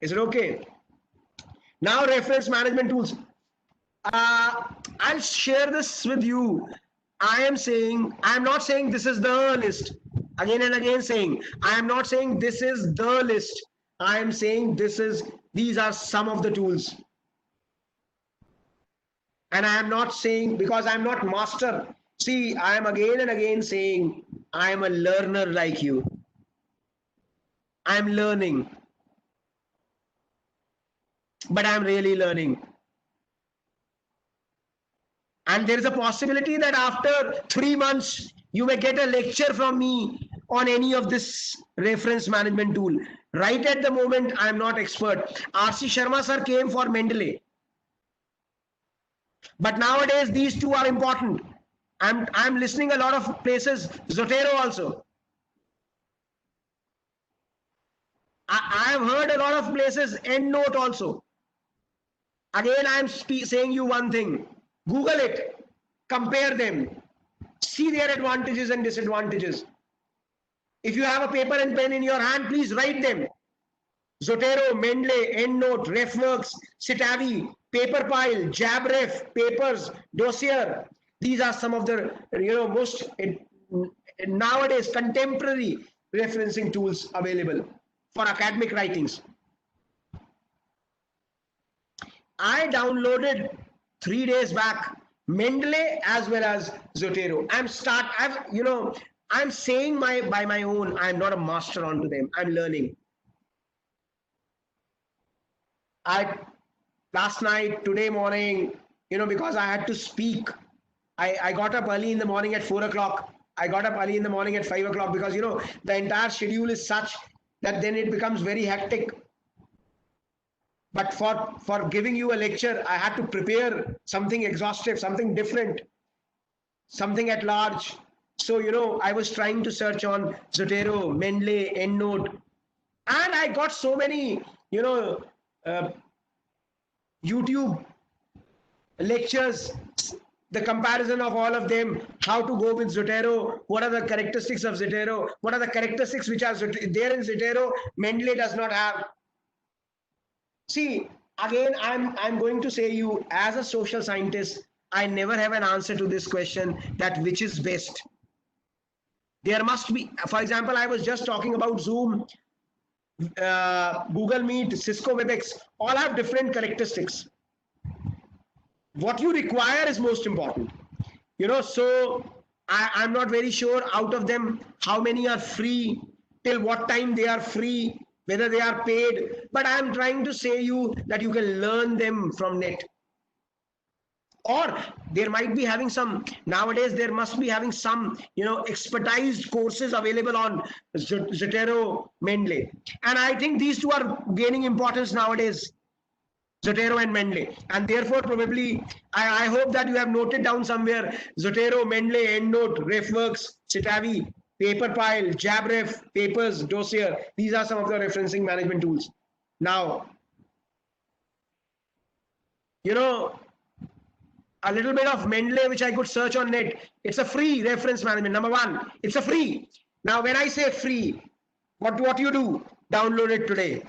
Is it okay? Now, reference management tools. I'll share this with you. I am not saying this is the list. Again and again saying, I am not saying this is the list. I am saying these are some of the tools. And I am not saying, because I am not master. See, I am again and again saying, I am a learner like you. I am learning. But I am really learning. And there is a possibility that after 3 months, you may get a lecture from me on any of this reference management tool. Right at the moment, I am not expert. R.C. Sharma sir came for Mendeley. But nowadays, these two are important. I'm listening a lot of places, Zotero also. I have heard a lot of places, EndNote also. Again, I'm saying you one thing. Google it, compare them, see their advantages and disadvantages. If you have a paper and pen in your hand, please write them. Zotero, Mendeley, EndNote, RefWorks, Citavi, Paperpile, JabRef, Papers, Dossier. These are some of the most nowadays contemporary referencing tools available for academic writings. I downloaded 3 days back Mendeley as well as Zotero. I'm saying by my own, I'm not a master onto them. I'm learning. Last night, today morning, because I had to speak, I got up early in the morning at 4 o'clock. I got up early in the morning at 5 o'clock because, the entire schedule is such that then it becomes very hectic. But for giving you a lecture, I had to prepare something exhaustive, something different, something at large. So, I was trying to search on Zotero, Mendeley, EndNote, and I got so many, YouTube lectures, the comparison of all of them, how to go with Zotero, what are the characteristics of Zotero, what are the characteristics which are there in Zotero, Mendeley does not have. See, again, I'm going to say you, as a social scientist, I never have an answer to this question that which is best. There must be, for example, I was just talking about Zoom, Google Meet, Cisco WebEx, all have different characteristics. What you require is most important. So I'm not very sure out of them how many are free, till what time they are free, whether they are paid, but I'm trying to say you that you can learn them from net. Or there might be having some, nowadays there must be having some, expertized courses available on Zotero, Mendeley. And I think these two are gaining importance nowadays, Zotero and Mendeley. And therefore, probably, I hope that you have noted down somewhere, Zotero, Mendeley, EndNote, RefWorks, Citavi, Paperpile, JabRef, Papers, Dossier. These are some of the referencing management tools. Now, a little bit of Mendeley, which I could search on net. It's a free reference management. Number one, it's a free. Now, when I say free, what you do? Download it today.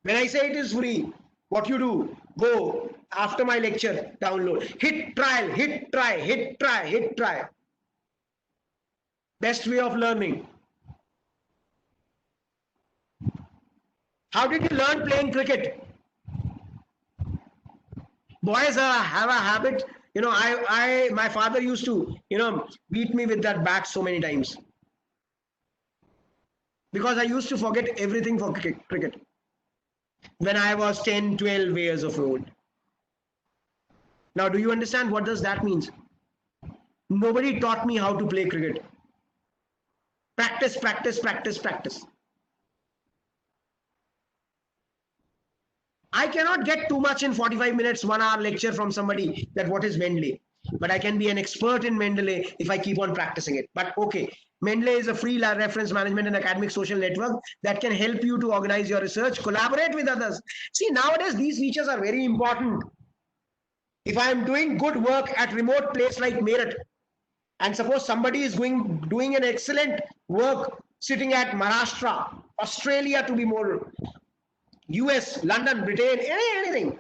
When I say it is free, what you do? Go after my lecture, download. Hit trial, hit try, hit try, hit try. Best way of learning. How did you learn playing cricket? Boys have a habit, my father used to, beat me with that bat so many times. Because I used to forget everything for cricket. When I was 10, 12 years of old. Now, do you understand what does that mean? Nobody taught me how to play cricket. Practice, practice, practice, practice. I cannot get too much in 45 minutes, 1 hour lecture from somebody that what is Mendeley. But I can be an expert in Mendeley if I keep on practicing it. But okay, Mendeley is a free reference management and academic social network that can help you to organize your research, collaborate with others. See, nowadays these features are very important. If I am doing good work at remote place like Meerut, and suppose somebody is doing an excellent work sitting at Maharashtra, Australia to be more, US, London, Britain, anything,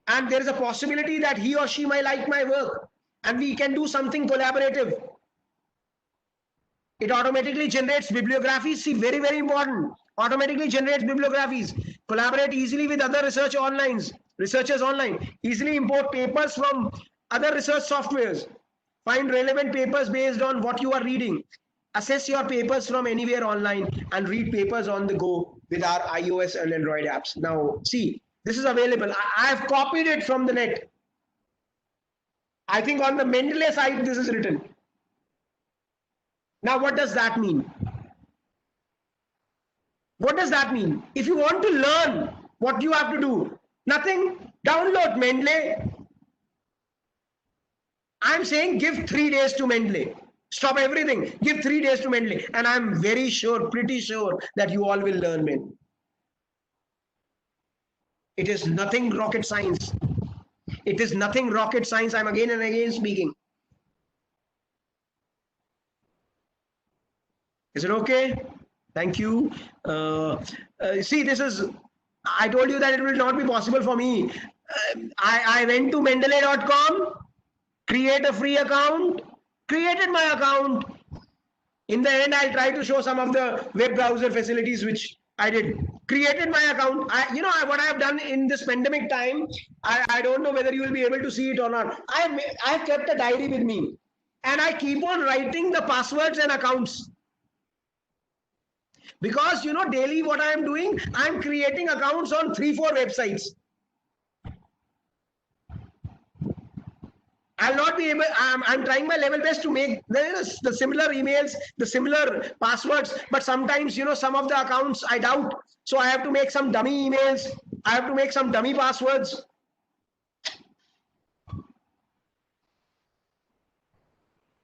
and there is a possibility that he or she might like my work and we can do something collaborative. It automatically generates bibliographies. See, very, very important. Automatically generates bibliographies. Collaborate easily with other researchers online. Easily import papers from other research softwares. Find relevant papers based on what you are reading. Assess your papers from anywhere online and read papers on the go with our iOS and Android apps. Now, see, this is available. I have copied it from the net. I think on the Mendeley site, this is written. Now, what does that mean? What does that mean? If you want to learn, what you have to do? Nothing. Download Mendeley. I'm saying give 3 days to Mendeley. Stop everything. Give 3 days to Mendeley. And I'm very sure, pretty sure that you all will learn Mendeley. It is nothing rocket science. It is nothing rocket science. I'm again and again speaking. Is it okay? Thank you. See, this is, I told you that it will not be possible for me. I went to mendeley.com, create a free account, created my account. In the end, I'll try to show some of the web browser facilities which I did. Created my account. What I have done in this pandemic time, I don't know whether you will be able to see it or not. I've kept a diary with me and I keep on writing the passwords and accounts. Because, daily what I am doing, I'm creating accounts on 3-4 websites. I'll not be able, I'm trying my level best to make the similar emails, the similar passwords, but sometimes, some of the accounts I doubt. So I have to make some dummy emails. I have to make some dummy passwords.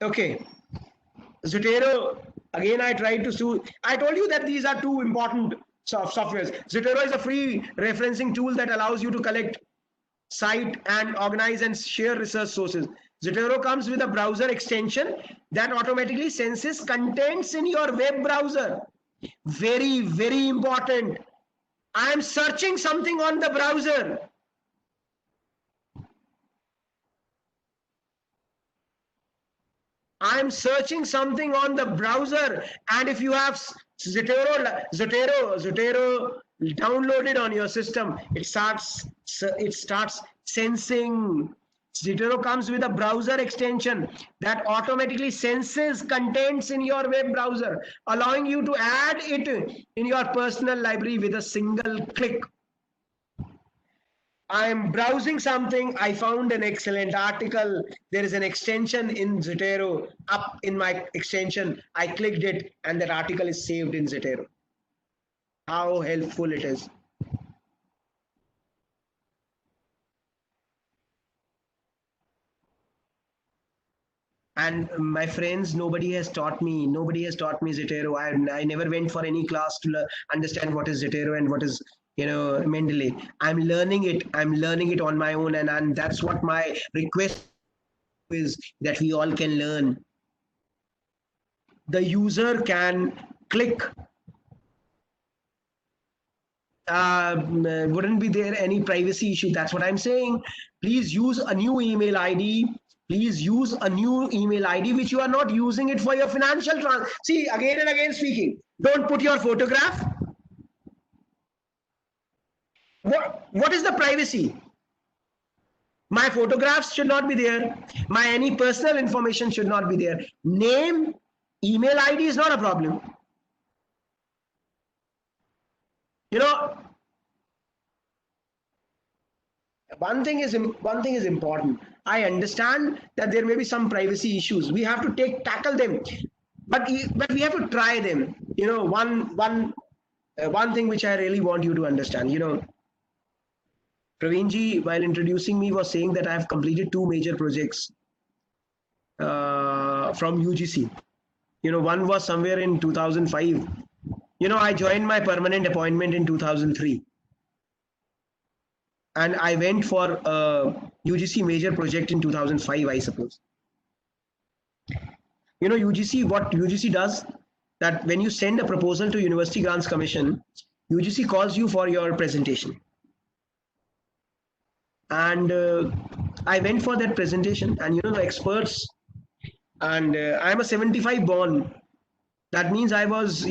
Okay. Zotero, again, I tried to I told you that these are two important softwares. Zotero is a free referencing tool that allows you to collect, cite and organize and share research sources. Zotero comes with a browser extension that automatically senses contents in your web browser. Very, very important. I am searching something on the browser. I'm searching something on the browser, and if you have Zotero downloaded on your system, it starts sensing. Zotero comes with a browser extension that automatically senses contents in your web browser, allowing you to add it in your personal library with a single click. I am browsing something. I found an excellent article. There is an extension in Zotero up in my extension. I clicked it and that article is saved in Zotero. How helpful it is. And my friends, nobody has taught me Zotero. I never went for any class to understand what is Zotero and what is Mendeley. I'm learning it on my own, and that's what my request is, that we all can learn. The user can click. Wouldn't be there any privacy issue? That's what I'm saying. Please use a new email ID. Please use a new email ID which you are not using it for your financial See, again and again speaking. Don't put your photograph. What is the privacy? My photographs should not be there. My any personal information should not be there. Name, email ID is not a problem. One thing is important. I understand that there may be some privacy issues. We have to tackle them, but we have to try them. One thing which I really want you to understand. Praveenji, while introducing me, was saying that I have completed 2 major projects from UGC. One was somewhere in 2005. I joined my permanent appointment in 2003, and I went for a UGC major project in 2005, I suppose. UGC, what UGC does, that when you send a proposal to University Grants Commission, UGC calls you for your presentation. And I went for that presentation, and the experts, and I'm a 75 born. That means I was,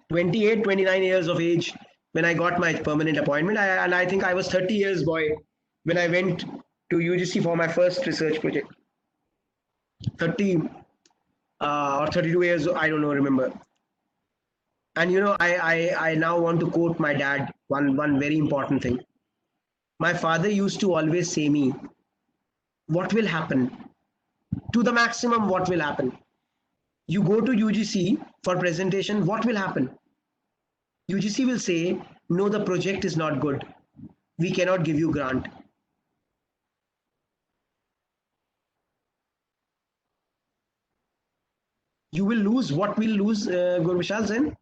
28, 29 years of age when I got my permanent appointment. And I think I was 30 years boy when I went to UGC for my first research project. 30 or 32 years, I don't know, remember. And I now want to quote my dad, one very important thing. My father used to always say me, what will happen? To the maximum, what will happen? You go to UGC for presentation, what will happen? UGC will say, no, the project is not good. We cannot give you grant. You will lose. What will lose, Gurvishal Sen?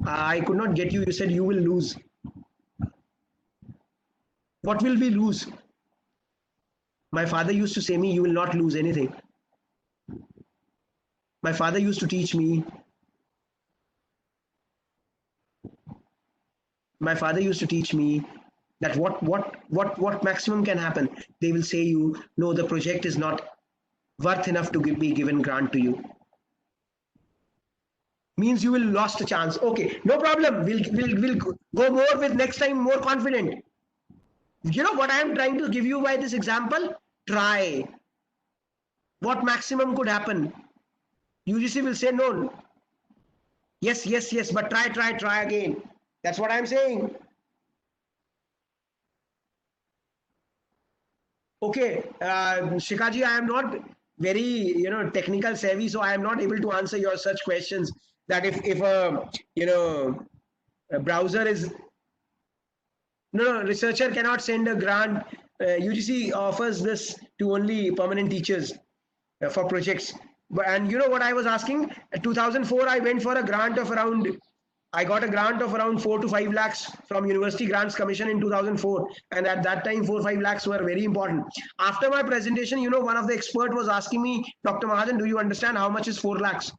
I could not get you. You said you will lose. What will we lose? My father used to say me, you will not lose anything. My father used to teach me. My father used to teach me that what maximum can happen. They will say you, no, the project is not worth enough to be given grant to you. Means you will lost a chance. Okay, no problem. We'll go more with next time, more confident. What I am trying to give you by this example? Try. What maximum could happen? UGC will say no. Yes, but try again. That's what I'm saying. Okay, Shikhaji, I am not very technical savvy, so I am not able to answer your such questions. That if a browser is researcher cannot send a grant. UGC offers this to only permanent teachers for projects. And what I was asking? 2004, I went for a grant of around. I got a grant of around 4 to 5 lakhs from University Grants Commission in 2004, and at that time 4-5 lakhs were very important. After my presentation, one of the expert was asking me, Dr. Mahajan, do you understand how much is 4 lakhs?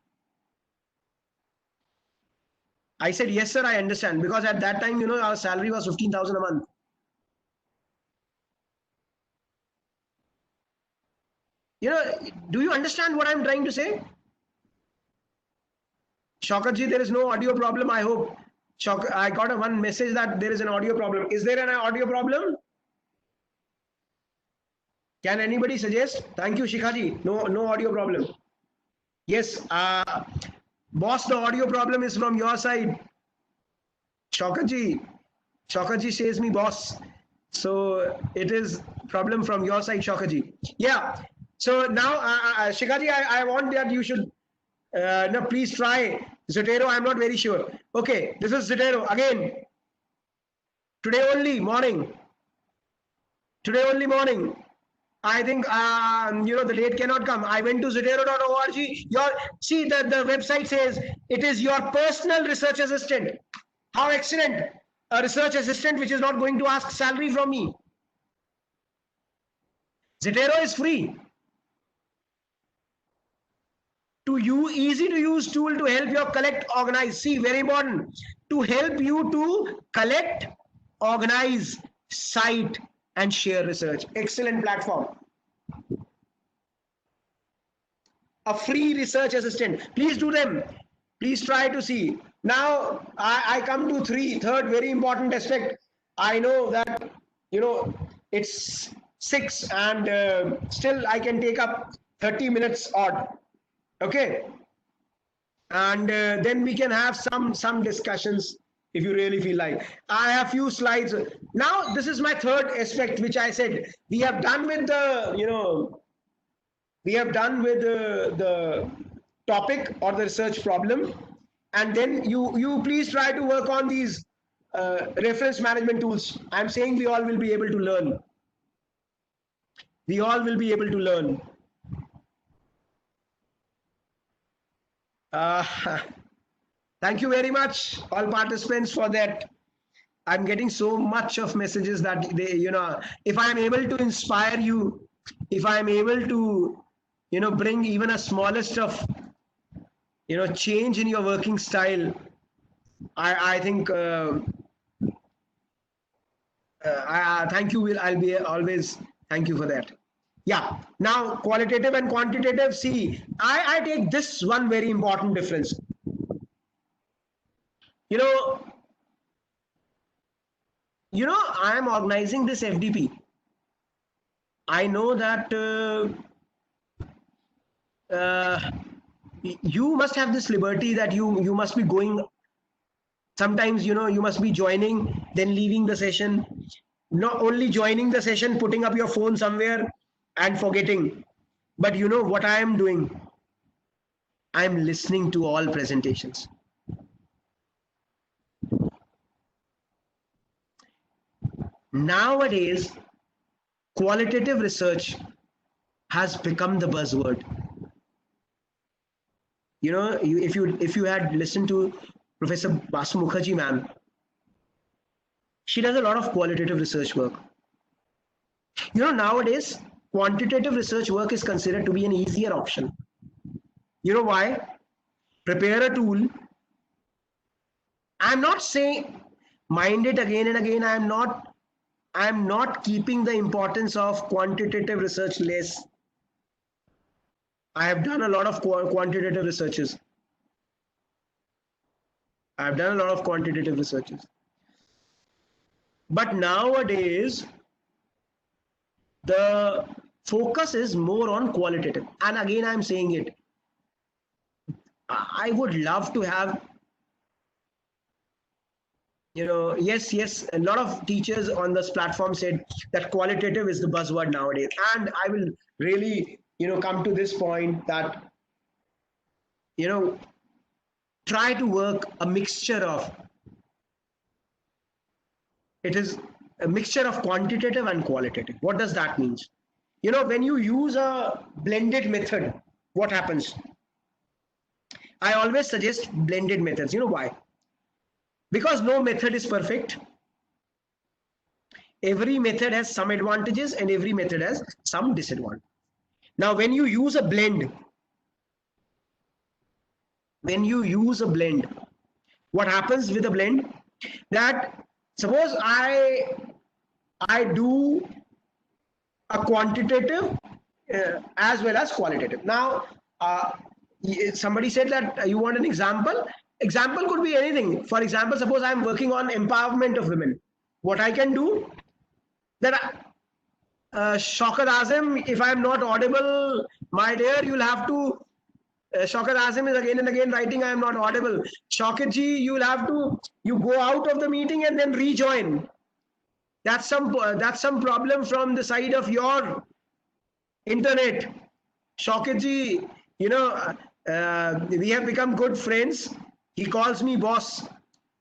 I said, yes, sir, I understand. Because at that time, our salary was 15,000 a month. Do you understand what I'm trying to say? Shaukat-ji, there is no audio problem, I hope. I got one message that there is an audio problem. Is there an audio problem? Can anybody suggest? Thank you, Shikhaji. No audio problem. Yes, boss, the audio problem is from your side. Shaukat-ji says me boss. So it is problem from your side, Shaukat-ji. Yeah. So now, Shikhaji, I want that you should, please try Zotero. I'm not very sure. Okay, this is Zotero again. Today only morning. I think the date cannot come. I went to zotero.org. See the website says it is your personal research assistant. How excellent! A research assistant which is not going to ask salary from me. Zotero is free. Easy to use tool to help you collect, organize. See, very important. To help you to collect, organize, cite, and share research. Excellent platform. A free research assistant. Please do them. Please try to see. Now, I come to third very important aspect. I know that, it's 6 and still I can take up 30 minutes odd. Okay. And then we can have some discussions if you really feel like. I have few slides. Now, this is my third aspect, which I said we have done with the, the topic or the research problem. And then you please try to work on these reference management tools. I'm saying we all will be able to learn. Thank you very much, all participants, for that. I'm getting so much of messages that if I'm able to inspire you, if I'm able to, bring even a smallest of, change in your working style, I think, thank you. I'll be always thank you for that. Yeah. Now, qualitative and quantitative. See, I take this one very important difference. You know, I am organizing this FDP. I know that you must have this liberty that you must be going. Sometimes you must be joining, then leaving the session. Not only joining the session, putting up your phone somewhere and forgetting. But you know what I am doing? I am listening to all presentations. Nowadays, qualitative research has become the buzzword. If you had listened to Professor Basu Mukherjee, ma'am, she does a lot of qualitative research work. Nowadays, quantitative research work is considered to be an easier option. You know why? Prepare a tool. I'm not saying mind it again and again. I'm not keeping the importance of quantitative research less. I have done a lot of quantitative researches. I've done a lot of quantitative researches. But nowadays, the focus is more on qualitative. And again, I'm saying it. I would love to have, yes, a lot of teachers on this platform said that qualitative is the buzzword nowadays. And I will really, come to this point that, try to work a mixture of, it is a mixture of quantitative and qualitative. What does that mean? When you use a blended method, what happens? I always suggest blended methods. You know why? Because no method is perfect. Every method has some advantages and every method has some disadvantages. Now, when you use a blend, what happens with a blend? That suppose I do a quantitative as well as qualitative. Now, somebody said that you want an example. Example could be anything. For example, suppose I'm working on empowerment of women. What I can do, that Shaukat Azim, if I'm not audible, my dear, you'll have to, Shaukat Azim is again and again writing, I am not audible. Shaukat ji, you'll have to, you go out of the meeting and then rejoin. That's some problem from the side of your internet. Shaukat ji, we have become good friends. He calls me boss,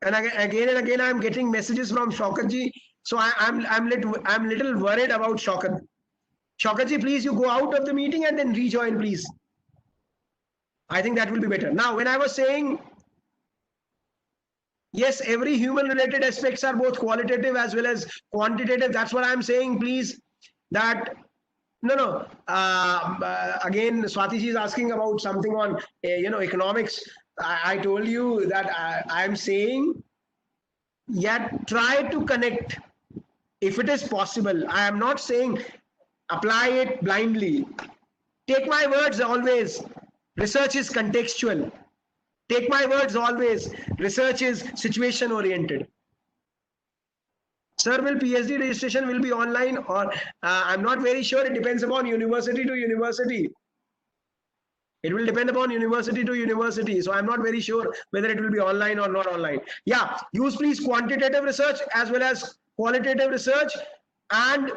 and again and again I'm getting messages from Shaukat ji. So I'm little worried about Shaukat. Shaukat ji, please, you go out of the meeting and then rejoin, please. I think that will be better. Now, when I was saying, yes, every human-related aspects are both qualitative as well as quantitative. That's what I'm saying. Please, that no. Again, Swati ji is asking about something on economics. I told you that I'm saying, yet try to connect if it is possible. I am not saying apply it blindly. Take my words always. Research is contextual. Take my words always. Research is situation oriented. Sir, will PhD registration will be online or I'm not very sure. It depends upon university to university. It will depend upon university to university. So I'm not very sure whether it will be online or not online. Yeah, use please quantitative research as well as qualitative research. And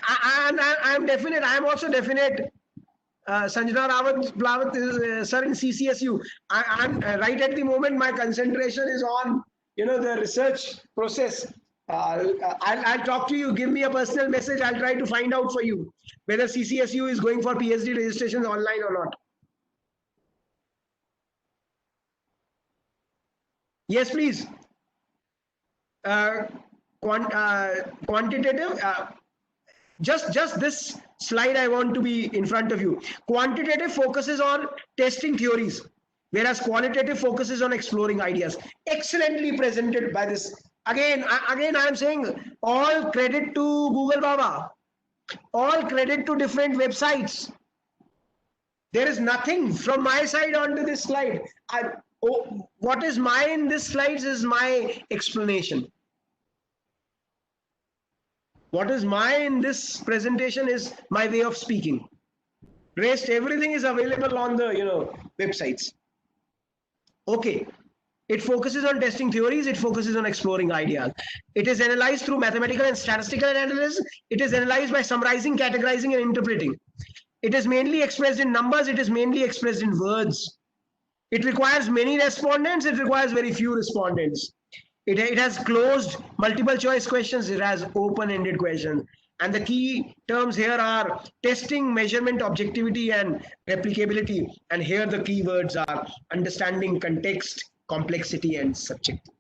I'm definite. I'm also definite. Sanjana Rawat is, sir, in CCSU. I'm right at the moment. My concentration is on the research process. I'll talk to you. Give me a personal message. I'll try to find out for you whether CCSU is going for PhD registrations online or not. Yes, please. Quantitative. Just this slide I want to be in front of you. Quantitative focuses on testing theories, whereas qualitative focuses on exploring ideas. Excellently presented by this. Again I am saying all credit to Google Baba, all credit to different websites. There is nothing from my side onto this slide. What is mine in this slides is my explanation. What is mine in this presentation is my way of speaking. Rest everything is available on the websites. Okay. It focuses on testing theories. It focuses on exploring ideas. It is analyzed through mathematical and statistical analysis. It is analyzed by summarizing, categorizing, and interpreting. It is mainly expressed in numbers. It is mainly expressed in words. It requires many respondents. It requires very few respondents. It has closed multiple choice questions. It has open-ended questions. And the key terms here are testing, measurement, objectivity, and replicability. And here the keywords are understanding, context, complexity, and subjectivity.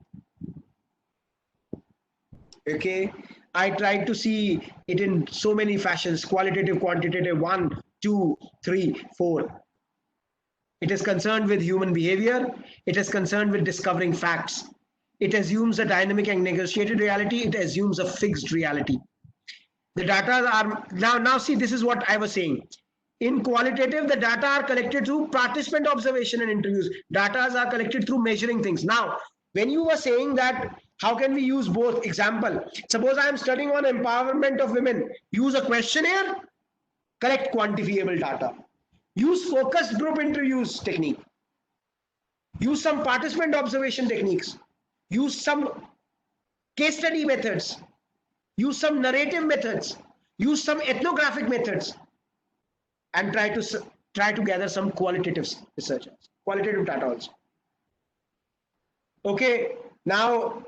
Okay. I tried to see it in so many fashions: qualitative, quantitative, 1, 2, 3, 4. It is concerned with human behavior. It is concerned with discovering facts. It assumes a dynamic and negotiated reality. It assumes a fixed reality. The data are now see, this is what I was saying. In qualitative, the data are collected through participant observation and interviews. Data are collected through measuring things. Now, when you were saying that, how can we use both? Example, suppose I am studying on empowerment of women. Use a questionnaire, collect quantifiable data. Use focus group interviews technique. Use some participant observation techniques. Use some case study methods. Use some narrative methods. Use some ethnographic methods. And try to gather some qualitative research, qualitative data also. Okay, now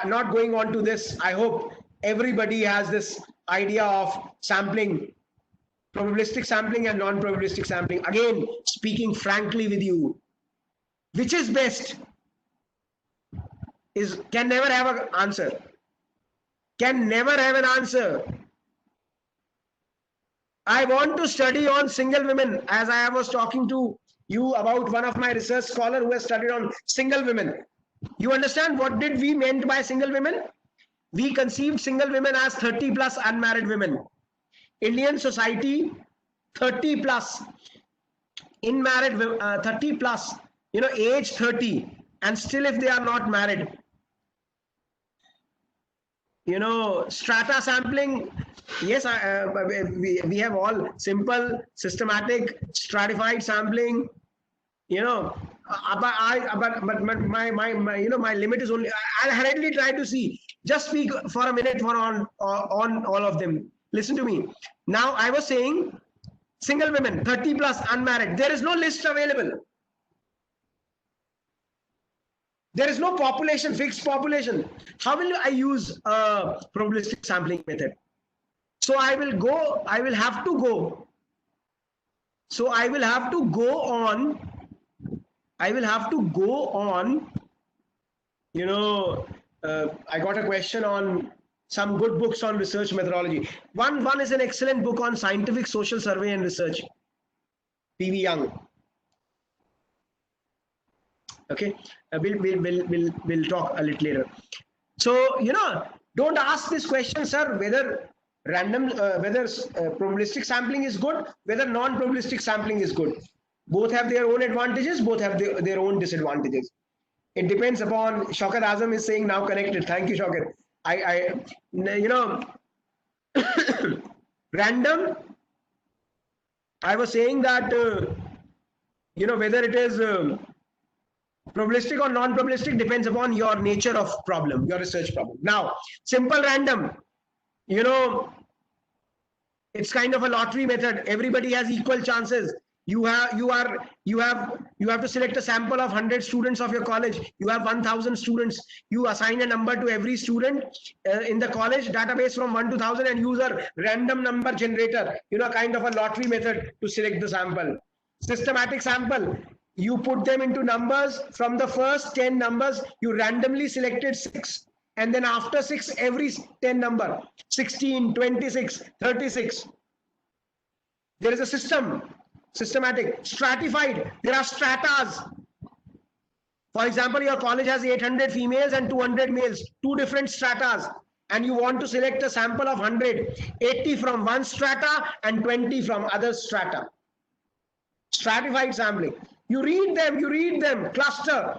not going on to this. I hope everybody has this idea of sampling, probabilistic sampling and non-probabilistic sampling. Again, speaking frankly with you, which is best can never have an answer. Can never have an answer. I want to study on single women, as I was talking to you about one of my research scholar who has studied on single women. You understand what did we meant by single women? We conceived single women as 30 plus unmarried women. Indian society, 30 plus unmarried, 30 plus, age 30, and still if they are not married. Strata sampling, yes, we have all simple, systematic, stratified sampling, but my limit is only, I'll hurriedly try to see, just speak for a minute on all of them. Listen to me. Now, I was saying single women, 30 plus unmarried, there is no list available. There is no population, fixed population. How will I use a probabilistic sampling method? So I will have to go on, I got a question on some good books on research methodology. One is an excellent book on scientific social survey and research, P.V. Young. Okay, we'll talk a little later. So don't ask this question, sir, whether probabilistic sampling is good, whether non-probabilistic sampling is good. Both have their own advantages, both have their own disadvantages. It depends upon. Shaukat Azam is saying now connected. Thank you, Shaukat. Random. I was saying that whether it is probabilistic or non-probabilistic depends upon your nature of problem, your research problem. Now, simple random, it's kind of a lottery method. Everybody has equal chances. You have to select a sample of 100 students of your college. You have 1,000 students. You assign a number to every student in the college database from 1 to 1,000 and use a random number generator, kind of a lottery method to select the sample. Systematic sample. You put them into numbers. From the first 10 numbers, you randomly selected 6. And then after 6, every 10 number, 16, 26, 36. There is a system, systematic, stratified. There are stratas. For example, your college has 800 females and 200 males, 2 different stratas. And you want to select a sample of 100, 80 from one strata and 20 from other strata. Stratified sampling. You read them, cluster.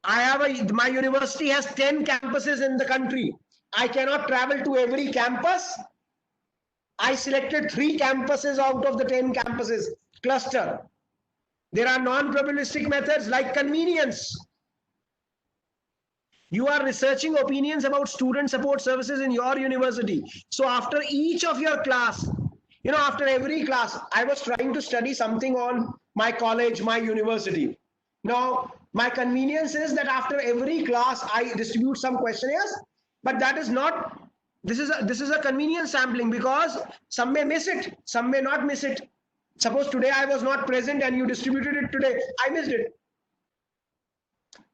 My university has 10 campuses in the country. I cannot travel to every campus. I selected 3 campuses out of the 10 campuses, cluster. There are non-probabilistic methods like convenience. You are researching opinions about student support services in your university. So after each of your class, after every class, I was trying to study something on my college, my university. Now, my convenience is that after every class, I distribute some questionnaires, but that is not, this is a convenience sampling because some may miss it, some may not miss it. Suppose today I was not present and you distributed it today, I missed it.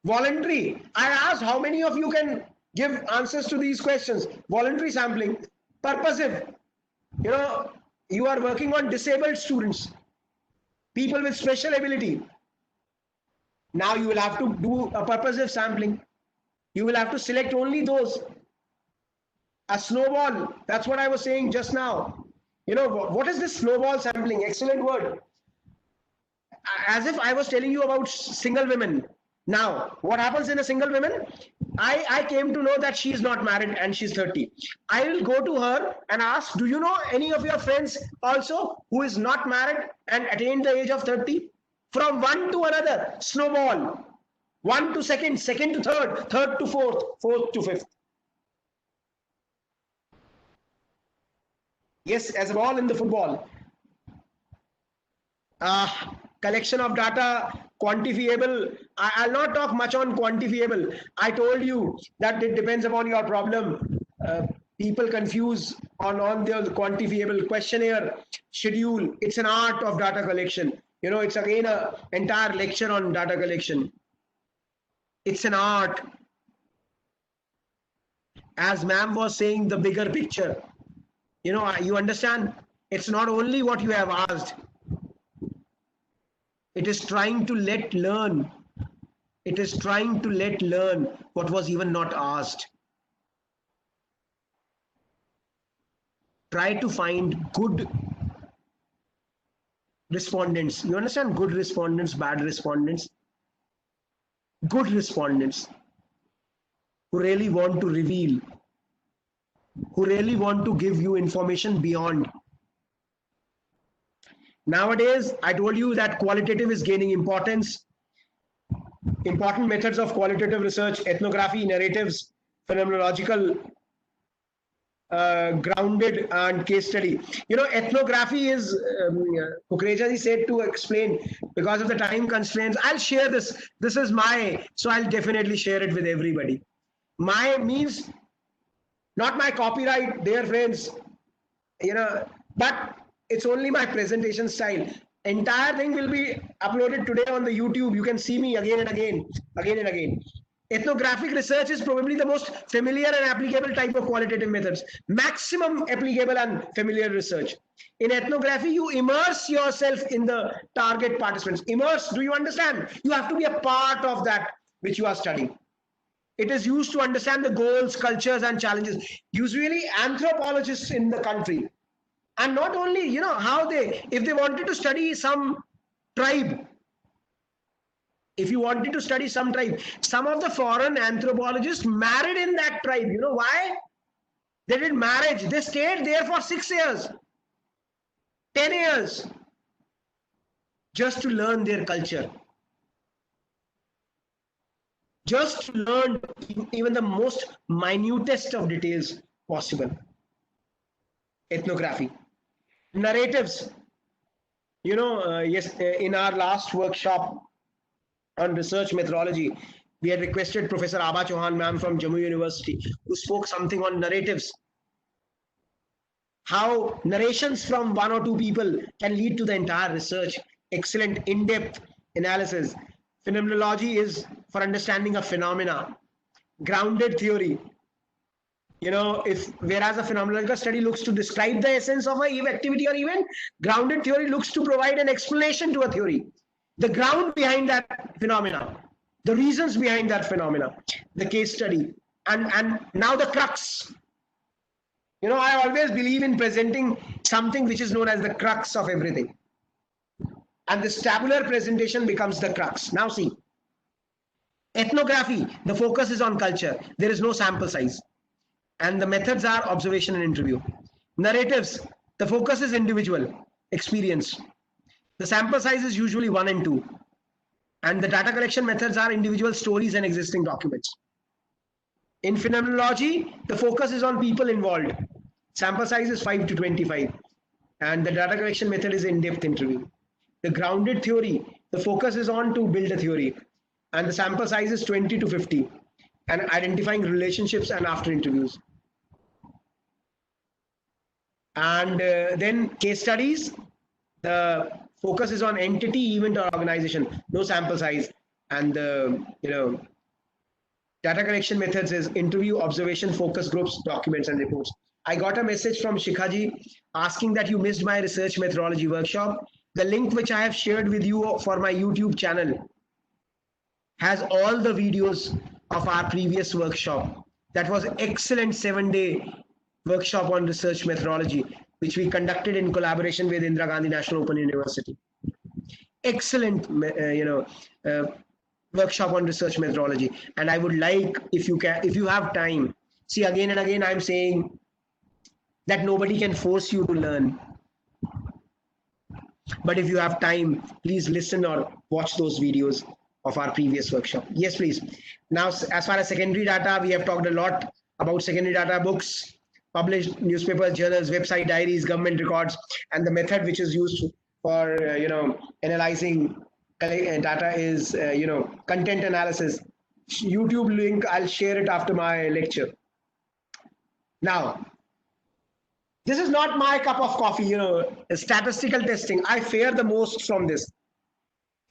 Voluntary, I asked how many of you can give answers to these questions. Voluntary sampling. Purposive, you are working on disabled students, people with special ability. Now you will have to do a purposive sampling. You will have to select only those. A snowball, that's what I was saying just now. What is this snowball sampling? Excellent word. As if I was telling you about single women. Now, what happens in a single woman? I came to know that she is not married and she's 30. I will go to her and ask, do you know any of your friends also who is not married and attained the age of 30? From one to another, snowball. 1 to second, second to third, third to fourth, fourth to fifth. Yes, as a ball in the football. Collection of data, quantifiable. I'll not talk much on quantifiable. I told you that it depends upon your problem. People confuse on the quantifiable questionnaire, schedule. It's an art of data collection. It's again an entire lecture on data collection. It's an art. As ma'am was saying, the bigger picture. You understand? It's not only what you have asked. It is trying to let learn. It is trying to let learn what was even not asked. Try to find good respondents. You understand? Good respondents, bad respondents. Good respondents who really want to reveal, who really want to give you information beyond. Nowadays, I told you that qualitative is gaining importance. Important methods of qualitative research, ethnography, narratives, phenomenological, grounded, and case study. Ethnography is, Kukreja ji said to explain, because of the time constraints, I'll share this. This is so I'll definitely share it with everybody. My means not my copyright, dear friends, but it's only my presentation style. Entire thing will be uploaded today on the YouTube. You can see me again and again, again and again. Ethnographic research is probably the most familiar and applicable type of qualitative methods. Maximum applicable and familiar research. In ethnography, you immerse yourself in the target participants. Immerse, do you understand? You have to be a part of that which you are studying. It is used to understand the goals, cultures, and challenges. Usually anthropologists in the country. And not only, if they wanted to study some tribe, if you wanted to study some tribe, some of the foreign anthropologists married in that tribe. You know why? They did marriage. They stayed there for 6 years, 10 years, just to learn their culture. Just to learn even the most minutest of details possible. Ethnography. Narratives. Yes, in our last workshop on research methodology, we had requested Professor Abha Chauhan ma'am from Jammu University, who spoke something on narratives. How narrations from 1 or 2 people can lead to the entire research. Excellent, in-depth, analysis. Phenomenology is for understanding a phenomena. Grounded theory, if whereas a phenomenological study looks to describe the essence of a activity or event, grounded theory looks to provide an explanation to a theory, the ground behind that phenomena, the reasons behind that phenomena, the case study, and now the crux. I always believe in presenting something which is known as the crux of everything, and this tabular presentation becomes the crux. Now see, ethnography, the focus is on culture, there is no sample size, and the methods are observation and interview. Narratives, the focus is individual experience, the sample size is usually 1 and 2, and the data collection methods are individual stories and existing documents. In phenomenology, the focus is on people involved, sample size is 5 to 25, and the data collection method is in-depth interview. The grounded theory, the focus is on to build a theory, and the sample size is 20 to 50, and identifying relationships and after interviews. And then case studies, the focus is on entity, event, or organization, no sample size, and the data collection methods is interview, observation, focus groups, documents, and reports. I got a message from Shikhaji asking that you missed my research methodology workshop. The link which I have shared with you for my YouTube channel has all the videos of our previous workshop. That was excellent 7-day workshop on research methodology, which we conducted in collaboration with Indira Gandhi National Open University. Excellent, workshop on research methodology. And I would like, if you have time, see, again and again, I'm saying that nobody can force you to learn. But if you have time, please listen or watch those videos of our previous workshop. Yes, please. Now, as far as secondary data, we have talked a lot about secondary data, books, published newspapers, journals, website, diaries, government records, and the method which is used for, analyzing data is, content analysis. YouTube link, I'll share it after my lecture. Now, this is not my cup of coffee, statistical testing. I fear the most from this.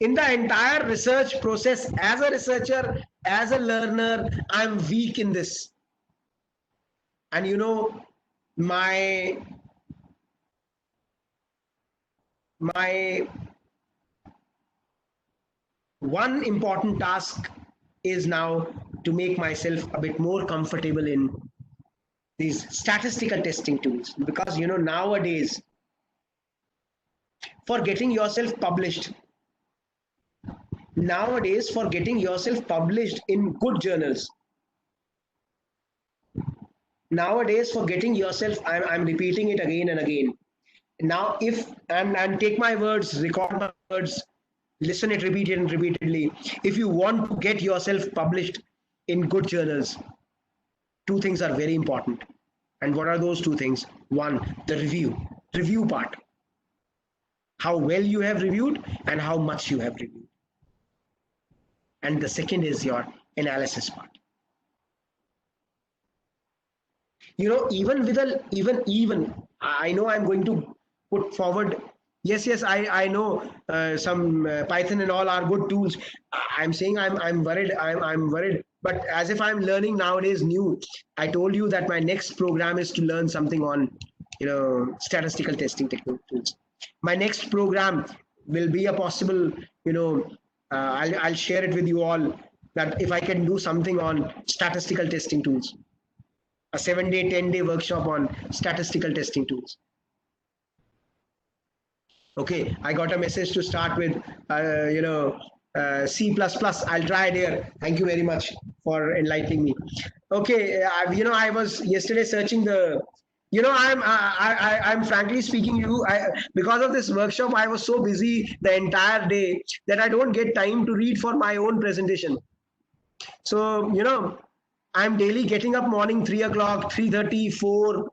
In the entire research process, as a researcher, as a learner, I'm weak in this. And my one important task is now to make myself a bit more comfortable in these statistical testing tools, because nowadays, for getting yourself published in good journals, nowadays for getting yourself, I'm repeating it again and again. Now, if and take my words, record my words, listen it, repeat it and repeatedly. If you want to get yourself published in good journals, 2 things are very important. And what are those 2 things? 1, the review part. How well you have reviewed and how much you have reviewed. And the second is your analysis part. Even I know I'm going to put forward. Yes, I know some Python and all are good tools. I'm saying I'm worried. I'm worried. But as if I'm learning nowadays new, I told you that my next program is to learn something on, statistical testing tools. My next program will be a possible, I'll share it with you all, that if I can do something on statistical testing tools, a 7-day, 10-day workshop on statistical testing tools. Okay, I got a message to start with, C++. I'll try it here. Thank you very much for enlightening me. Okay, I was yesterday searching the, I'm frankly speaking to you, because of this workshop, I was so busy the entire day that I don't get time to read for my own presentation. So, I'm daily getting up morning 3 o'clock, 3:30, 4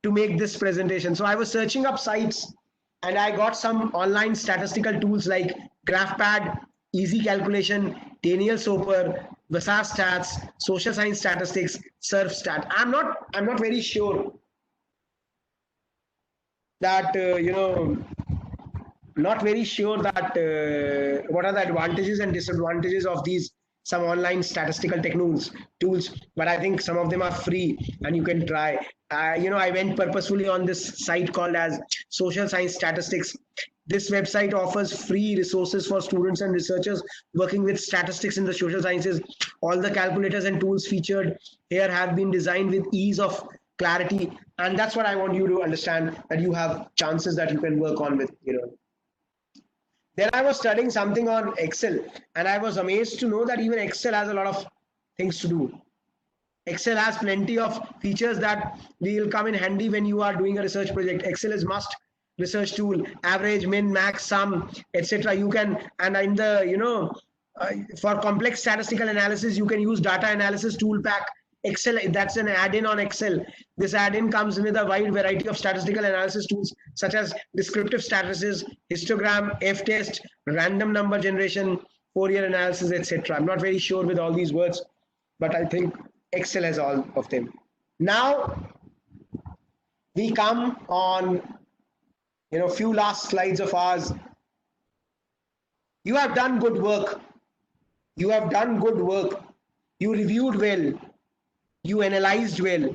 to make this presentation. So I was searching up sites and I got some online statistical tools like GraphPad, Easy Calculation, Daniel Soper, Vassar Stats, Social Science Statistics, SurfStat. I'm not very sure that not very sure that what are the advantages and disadvantages of these some online statistical tools, but I think some of them are free and you can try. I went purposefully on this site called as Social Science Statistics. This website offers free resources for students and researchers working with statistics in the social sciences. All the calculators and tools featured here have been designed with ease of clarity, and that's what I want you to understand, that you have chances that you can work on with. Then I was studying something on Excel, and I was amazed to know that even Excel has a lot of things to do. Excel has plenty of features that will come in handy when you are doing a research project. Excel is must research tool, average, min, max, sum, etc. You can, and in the, for complex statistical analysis, you can use data analysis tool pack. Excel, that's an add-in on Excel. This add-in comes with a wide variety of statistical analysis tools such as descriptive statistics, histogram, F-test, random number generation, Fourier analysis, etc. I'm not very sure with all these words, but I think Excel has all of them. Now we come on, few last slides of ours. You have done good work. You have done good work. You reviewed well. You analyzed well.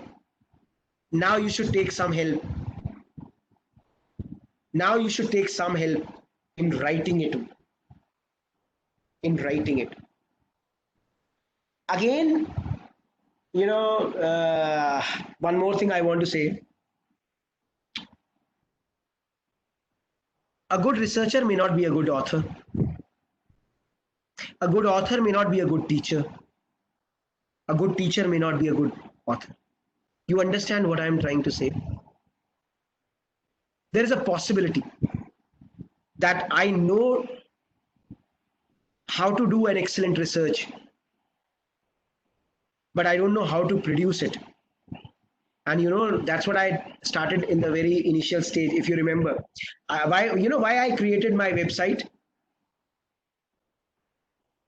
Now you should take some help. Now you should take some help in writing it. Again, one more thing I want to say. A good researcher may not be a good author. A good author may not be a good teacher. A good teacher may not be a good author. You understand what I am trying to say? There is a possibility that I know how to do an excellent research, but I don't know how to produce it. And that's what I started in the very initial stage, if you remember. Why I created my website?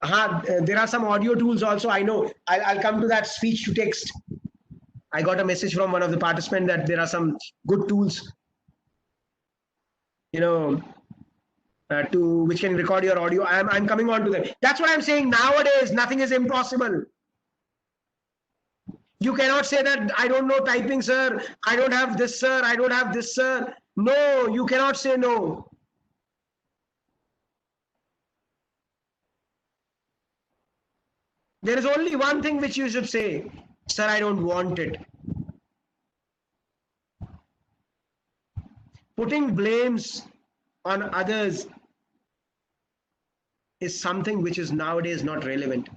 There are some audio tools also. I know. I'll come to that, speech to text. I got a message from one of the participants that there are some good tools, to which can record your audio. I'm coming on to that. That's what I'm saying. Nowadays, nothing is impossible. You cannot say that I don't know typing, sir. I don't have this, sir. I don't have this, sir. No, you cannot say no. There is only one thing which you should say, sir, I don't want it. Putting blames on others is something which is nowadays not relevant.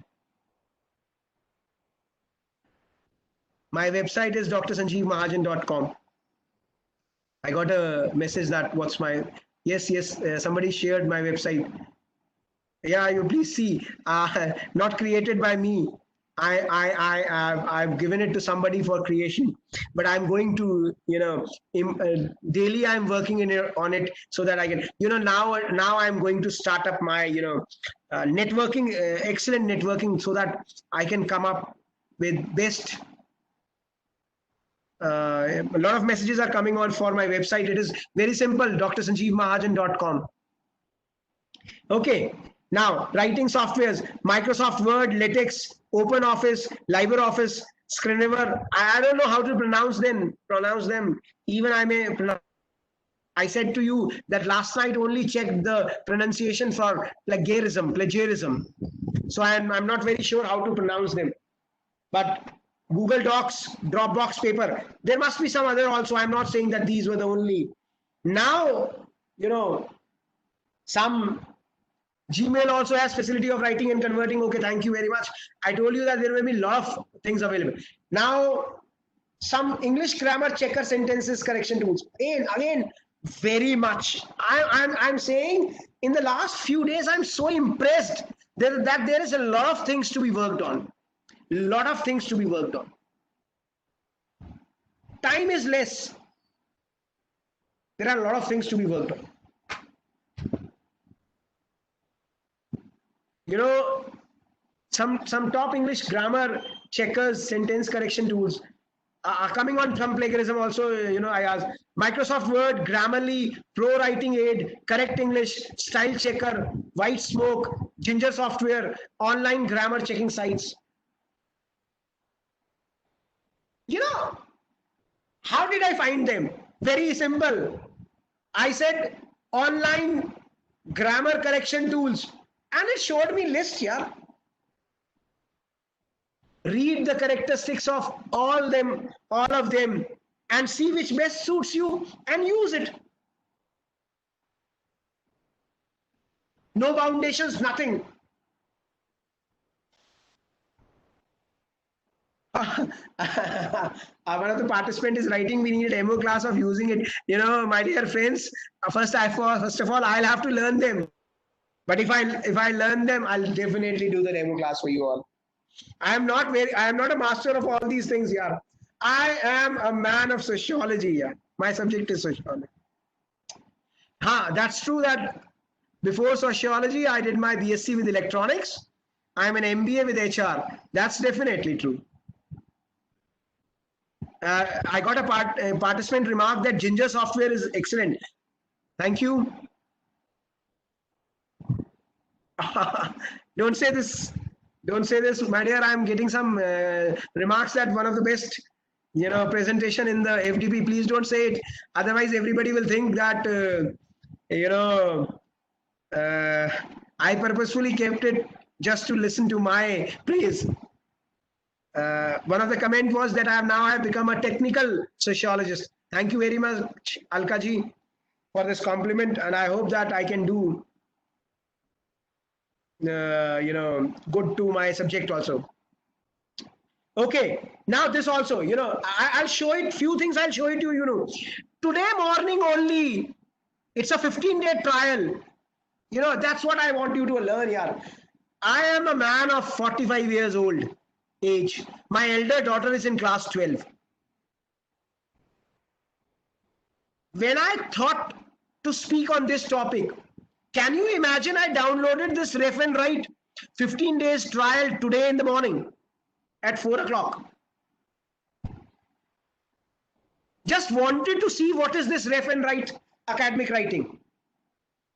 My website is drsanjeevmahajan.com. I got a message that what's my, yes, somebody shared my website. Yeah, you please see, not created by me. I've given it to somebody for creation, but I'm going to, daily I'm working on it so that I can, now I'm going to start up my, networking, excellent networking, so that I can come up with best. A lot of messages are coming on for my website. It is very simple, drsanjeevmahajan.com. Okay. Now, writing softwares, Microsoft Word, LaTeX, OpenOffice, LibreOffice, Scrivener. I don't know how to pronounce them. Even I may pronounce. I said to you that last night only checked the pronunciation for plagiarism. So I'm not very sure how to pronounce them. But Google Docs, Dropbox Paper. There must be some other also. I'm not saying that these were the only. Now, some Gmail also has facility of writing and converting. Okay, thank you very much. I told you that there will be a lot of things available. Now, some English grammar checker sentences correction tools. Again, very much. I'm saying in the last few days, I'm so impressed that there is a lot of things to be worked on. Time is less. There are a lot of things to be worked on. Some top English grammar checkers, sentence correction tools. coming on some plagiarism also, I asked Microsoft Word, Grammarly, Pro Writing Aid, Correct English, Style Checker, White Smoke, Ginger Software, online grammar checking sites. How did I find them? Very simple. I said online grammar correction tools, and it showed me list, yeah. Read the characteristics of all of them, and see which best suits you and use it. No foundations, nothing. One of the participant is writing, we need a demo class of using it. My dear friends, first of all, I'll have to learn them. But if I learn them, I'll definitely do the demo class for you all. I am not a master of all these things, yeah. I am a man of sociology, yeah. My subject is sociology. That's true that before sociology, I did my BSc with electronics. I'm an MBA with HR. That's definitely true. I got a participant remark that Ginger Software is excellent. Thank you. Don't say this, my dear. I'm getting some remarks that one of the best, presentation in the FDP. Please don't say it. Otherwise, everybody will think that, I purposefully kept it just to listen to my praise. One of the comment was that I have become a technical sociologist. Thank you very much, Alkaji, for this compliment, and I hope that I can do, good to my subject also. Okay, now this also, I'll show it. Few things I'll show it to you. Today morning only, it's a 15-day trial. That's what I want you to learn here. I am a man of 45 years old age. My elder daughter is in class 12. When I thought to speak on this topic, can you imagine I downloaded this Ref and Write 15 days trial today in the morning at 4 o'clock. Just wanted to see what is this Ref and Write academic writing.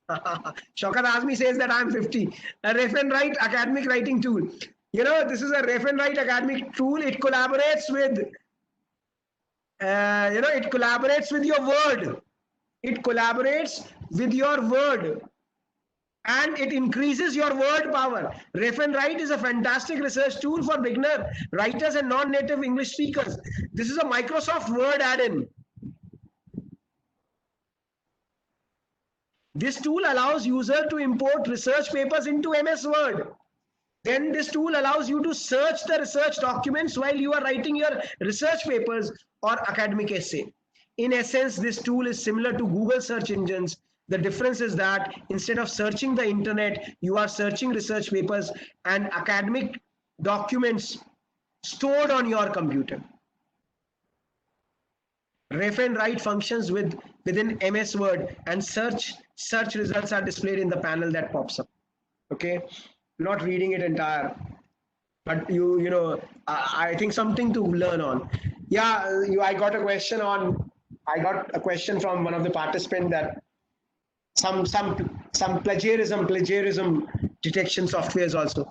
Shaukat Azmi says that I'm 50. A Ref and Write academic writing tool. This is a Ref and Write academic tool. It collaborates with, it collaborates with your word. It collaborates with your word. And it increases your word power. Ref and Write is a fantastic research tool for beginner writers and non-native English speakers. This is a Microsoft Word add-in. This tool allows user to import research papers into MS Word. Then this tool allows you to search the research documents while you are writing your research papers or academic essay. In essence, this tool is similar to Google search engines. The difference is that instead of searching the internet, you are searching research papers and academic documents stored on your computer. Ref and Write functions within MS Word, and search results are displayed in the panel that pops up. Okay, not reading it entire, but I think something to learn on. Yeah, I got a question from one of the participants that some plagiarism detection softwares also.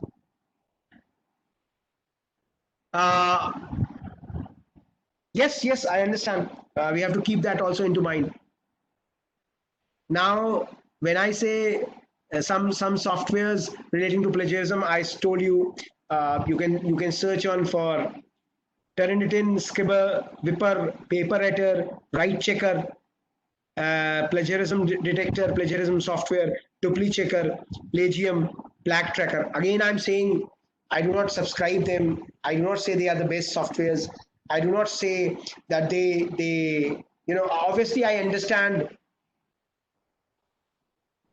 Yes, I understand. We have to keep that also into mind. Now, when I say some softwares relating to plagiarism, I told you you can search on for Turnitin, Scribble, Whipper, Paper Editor, Write Checker, plagiarism detector, plagiarism software, Dupli Checker, Plagium, Plag Tracker. Again, I'm saying I do not subscribe them. I do not say they are the best softwares. I do not say that they obviously I understand.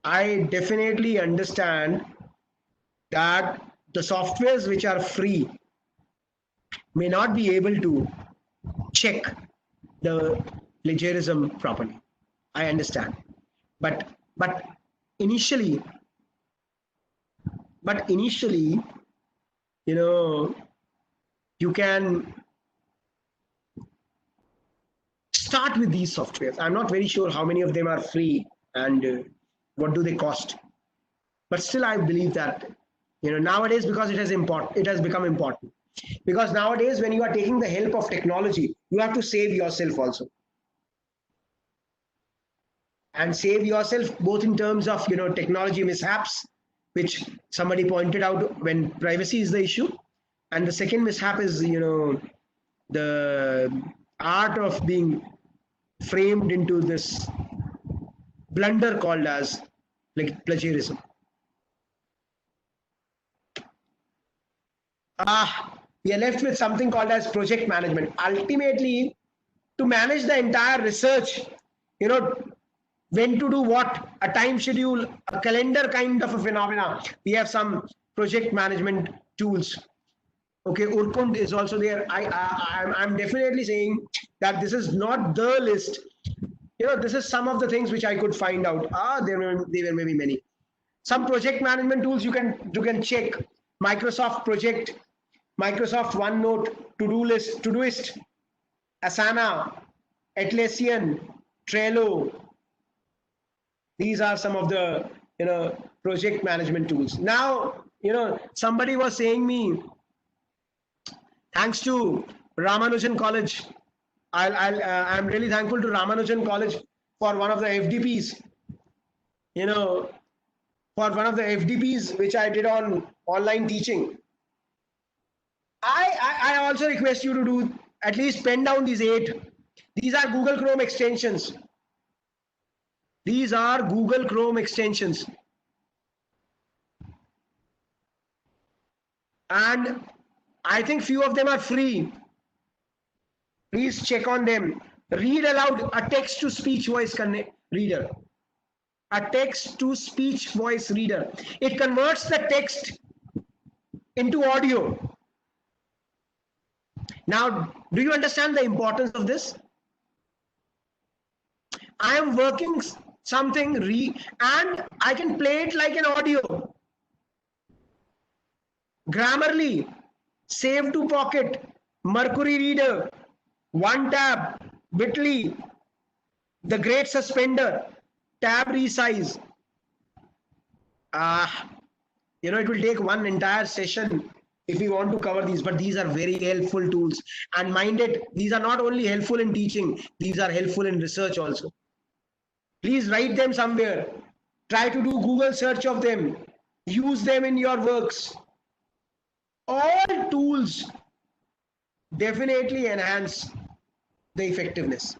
I definitely understand that the softwares which are free may not be able to check the plagiarism properly. I understand, but initially, you can start with these softwares. I'm not very sure how many of them are free and what do they cost. But still, I believe that, nowadays, because it has become important. Because nowadays, when you are taking the help of technology, you have to save yourself also. And save yourself both in terms of, technology mishaps, which somebody pointed out when privacy is the issue. And the second mishap is, the art of being framed into this blunder called as like plagiarism. We are left with something called as project management. Ultimately, to manage the entire research, when to do what, a time schedule, a calendar kind of a phenomena, we have some project management tools. Okay, Urkund is also there. I'm definitely saying that this is not the list. This is some of the things which I could find out. There were maybe many. Some project management tools you can check. Microsoft Project, Microsoft OneNote, Todoist, Asana, Atlassian, Trello. These are some of the project management tools. Now, somebody was saying me, thanks to Ramanujan College, I'm really thankful to Ramanujan College for one of the FDPs. For one of the FDPs which I did on online teaching. I also request you to do at least pen down these 8. These are Google Chrome extensions. These are Google Chrome extensions. And I think few of them are free. Please check on them. Read aloud, a text-to-speech voice reader. A text-to-speech voice reader. It converts the text into audio. Now, do you understand the importance of this? I am working something and I can play it like an audio. Grammarly, Save to Pocket, Mercury Reader, OneTab, Bitly, The Great Suspender, Tab Resize. It will take one entire session if we want to cover these, but these are very helpful tools. And mind it, these are not only helpful in teaching, these are helpful in research also. Please write them somewhere. Try to do Google search of them. Use them in your works. All tools definitely enhance the effectiveness.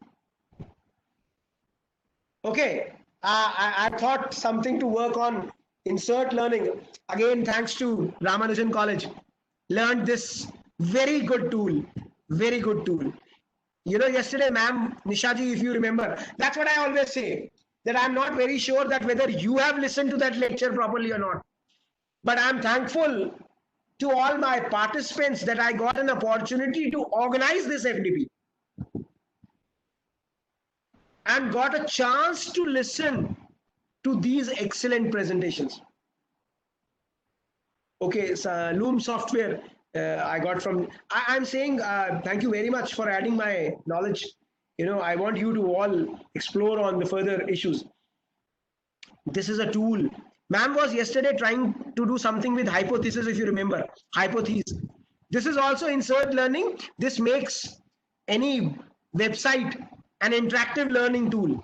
Okay, I thought something to work on. Insert learning. Again, thanks to Ramanujan College. Learned this very good tool. Very good tool. Yesterday, ma'am, Nishaji, if you remember, that's what I always say, that I'm not very sure that whether you have listened to that lecture properly or not. But I'm thankful to all my participants that I got an opportunity to organize this FDP and got a chance to listen to these excellent presentations. Okay, so Loom software I got from, I'm saying thank you very much for adding my knowledge. I want you to all explore on the further issues. This is a tool. Ma'am was yesterday trying to do something with hypothesis, if you remember, hypothesis. This is also insert learning. This makes any website an interactive learning tool.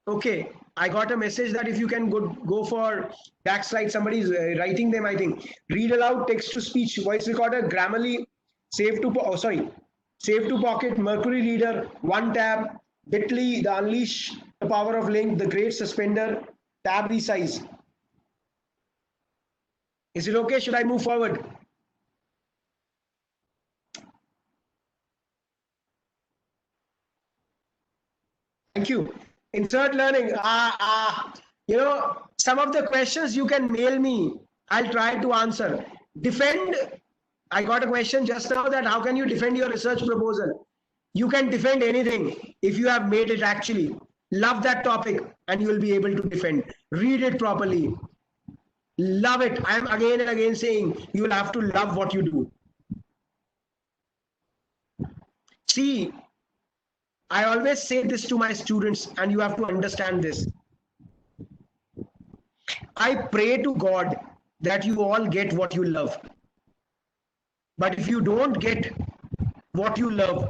Okay, I got a message that if you can go for backslide, somebody is writing them, I think. Read aloud, text-to-speech, voice recorder, Grammarly, Save to Pocket, Mercury Reader, OneTab, Bitly, the Unleash the Power of Link, the Great Suspender, Tab Resize. Is it okay? Should I move forward? Thank you. Insert learning. Some of the questions you can mail me. I'll try to answer. Defend. I got a question just now that how can you defend your research proposal? You can defend anything if you have made it actually. Love that topic and you will be able to defend. Read it properly. Love it. I am again and again saying you will have to love what you do. See, I always say this to my students, and you have to understand this. I pray to God that you all get what you love. But if you don't get what you love,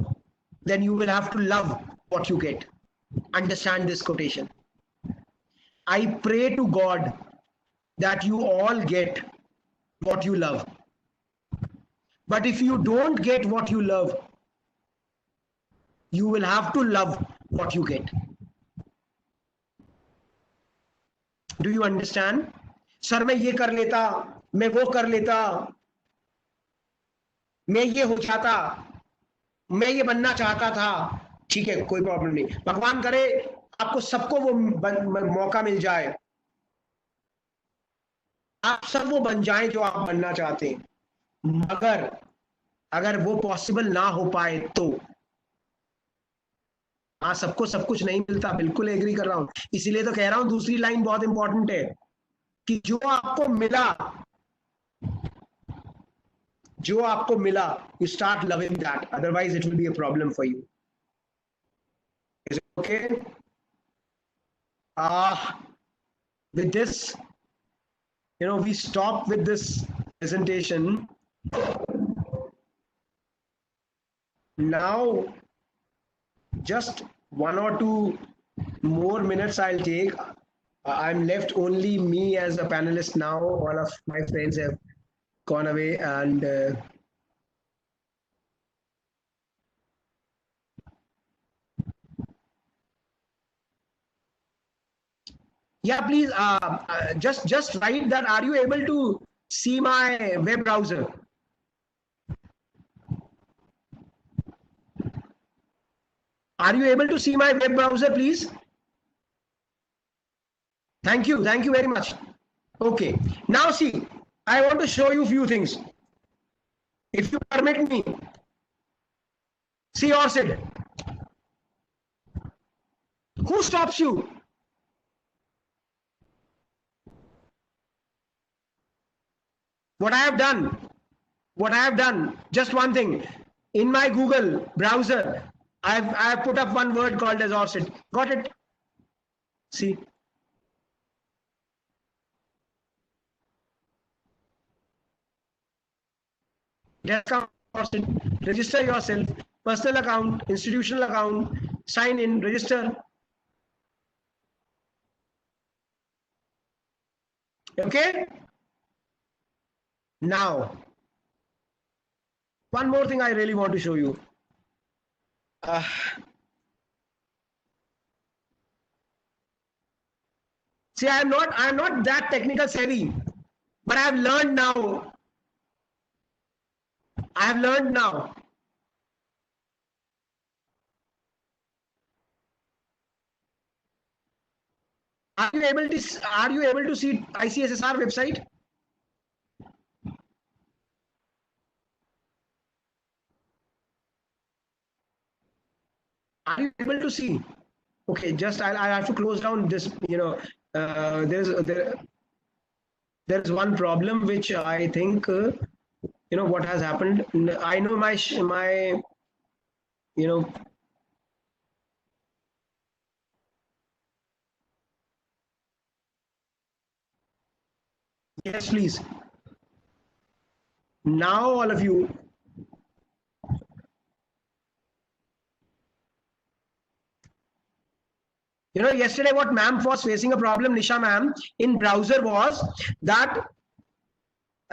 then you will have to love what you get. Understand this quotation. I pray to God that you all get what you love. But if you don't get what you love, you will have to love what you get. Do you understand? Sir मैं ये कर लेता, मैं वो कर लेता, मैं ये हो जाता, मैं ये बनना चाहता था. ठीक है, कोई प्रॉब्लम नहीं. भगवान करे आपको सबको वो मौका मिल जाए, आप सब वो बन जाएं जो आप बनना चाहते हैं. मगर अगर वो पॉसिबल ना हो पाए तो हाँ, सबको सब कुछ नहीं मिलता, बिल्कुल एग्री कर रहा हूं. इसीलिए तो कह रहा हूं दूसरी लाइन बहुत इंपॉर्टेंट है कि जो आपको मिला, you start loving that. Otherwise, it will be a problem for you. Is it okay? With this, we stop with this presentation. Now, just 1 or 2 more minutes I'll take. I'm left only me as a panelist now. All of my friends have gone away, and yeah, please just write that. Are you able to see my web browser? Are you able to see my web browser, please? Thank you very much. Okay, now see, I want to show you a few things. If you permit me, see ORCID. Who stops you? What I have done, just one thing. In my Google browser, I've put up one word called as ORCID. Got it? See. Account, register yourself, personal account, institutional account, sign in, register. Okay? Now, one more thing I really want to show you. See, I'm not that technical savvy, but I have learned now. Are you able to see ICSSR website? Are you able to see? Okay, just I have to close down this. There's one problem which I think what has happened. I know my yes, please. Now all of you, yesterday what ma'am was facing a problem, Nisha ma'am, in browser was that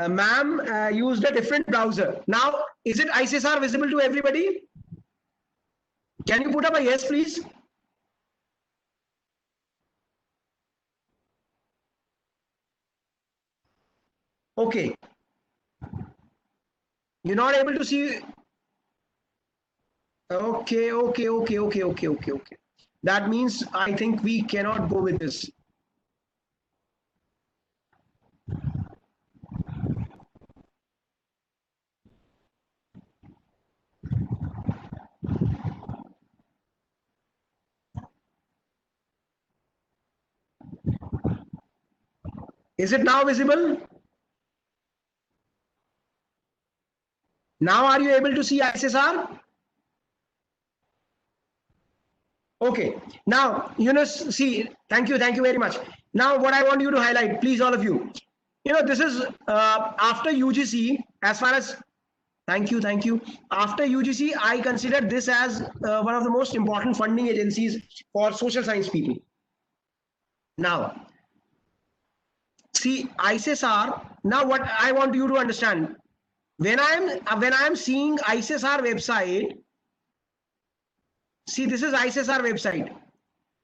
ma'am used a different browser. Now, is it ICSR visible to everybody? Can you put up a yes, please? Okay. You're not able to see. Okay. That means I think we cannot go with this. Is it now visible? Now are you able to see ICSR? Okay. Now, see, thank you very much. Now, what I want you to highlight, please, all of you, this is after UGC, as far as, thank you, After UGC, I consider this as one of the most important funding agencies for social science people. Now, see, ICSR, now what I want you to understand, when I'm seeing ICSR website, see, this is ICSR website.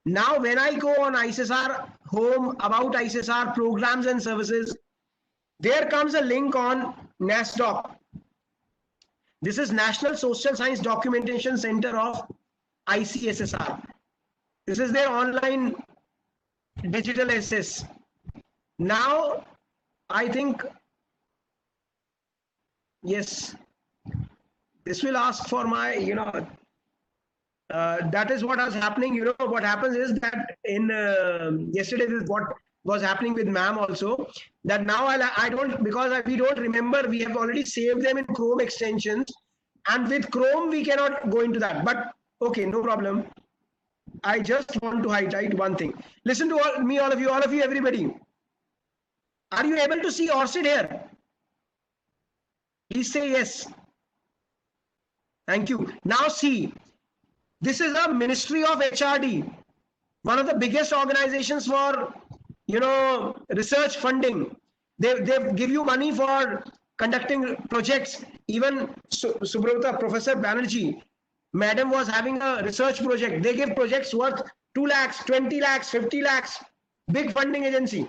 Now, when I go on ICSR home, about ICSR programs and services, there comes a link on NASDOC. This is National Social Science Documentation Center of ICSSR. This is their online digital SS. Now, I think, yes, this will ask for my, that is what is happening. What happens is that in yesterday, this is what was happening with ma'am also, that now I don't, because we don't remember, we have already saved them in Chrome extensions, and with Chrome we cannot go into that, but okay, no problem. I just want to highlight one thing. Listen to all of you, everybody. Are you able to see ORCID here? Please say yes. Thank you. Now see, this is a Ministry of HRD, one of the biggest organizations for research funding. They give you money for conducting projects. Even Subrata, Professor Banerjee, madam was having a research project. They give projects worth 2 lakhs, 20 lakhs, 50 lakhs. Big funding agency.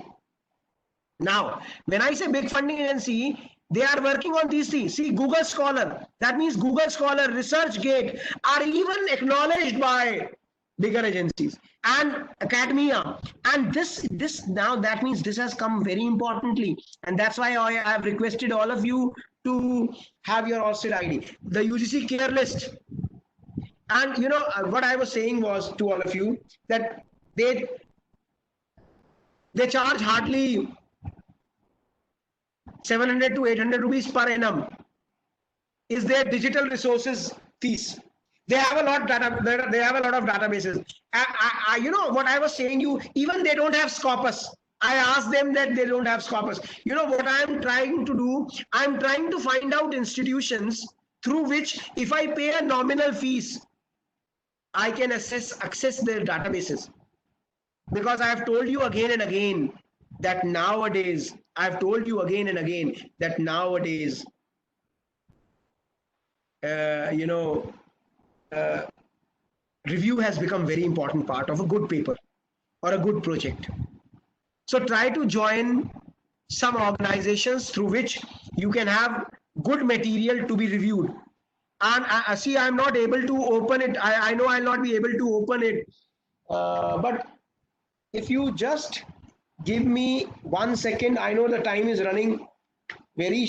Now, when I say big funding agency, they are working on these things. See, Google Scholar, that means Google Scholar, ResearchGate are even acknowledged by bigger agencies and academia. And this now, that means this has come very importantly. And that's why I have requested all of you to have your ORCID ID. The UGC care list. And what I was saying was to all of you that they charge hardly 700 to 800 rupees per annum is their digital resources fees. They have a lot of data. They have a lot of databases. What I was saying, even they don't have Scopus. I asked them that they don't have Scopus. What I'm trying to do? I'm trying to find out institutions through which, if I pay a nominal fees, I can access their databases. Because I have told you again and again that nowadays, review has become very important part of a good paper or a good project. So try to join some organizations through which you can have good material to be reviewed. And see, I'm not able to open it. I know I'll not be able to open it. But if you just give me 1 second, I know the time is running very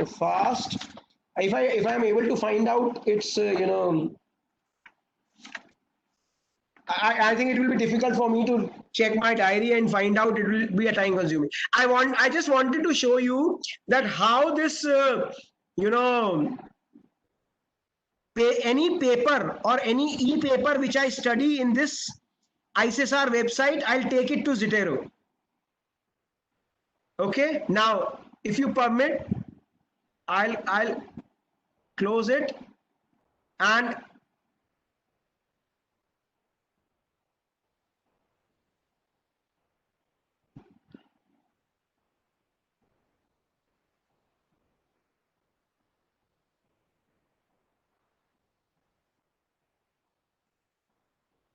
fast. If I'm able to find out, it's I think it will be difficult for me to check my diary and find out. It will be a time consuming. I just wanted to show you that how this any paper or any e-paper which I study in this ICSR website, I'll take it to Zotero. Okay, now if you permit, I'll close it. And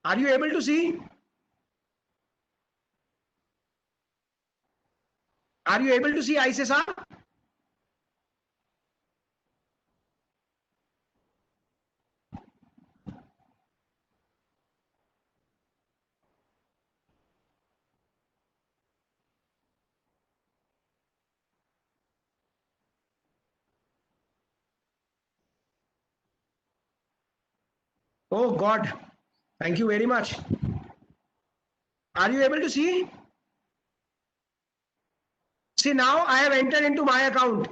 are you able to see? Are you able to see ICSR? Oh God, thank you very much. Are you able to see? See, now I have entered into my account.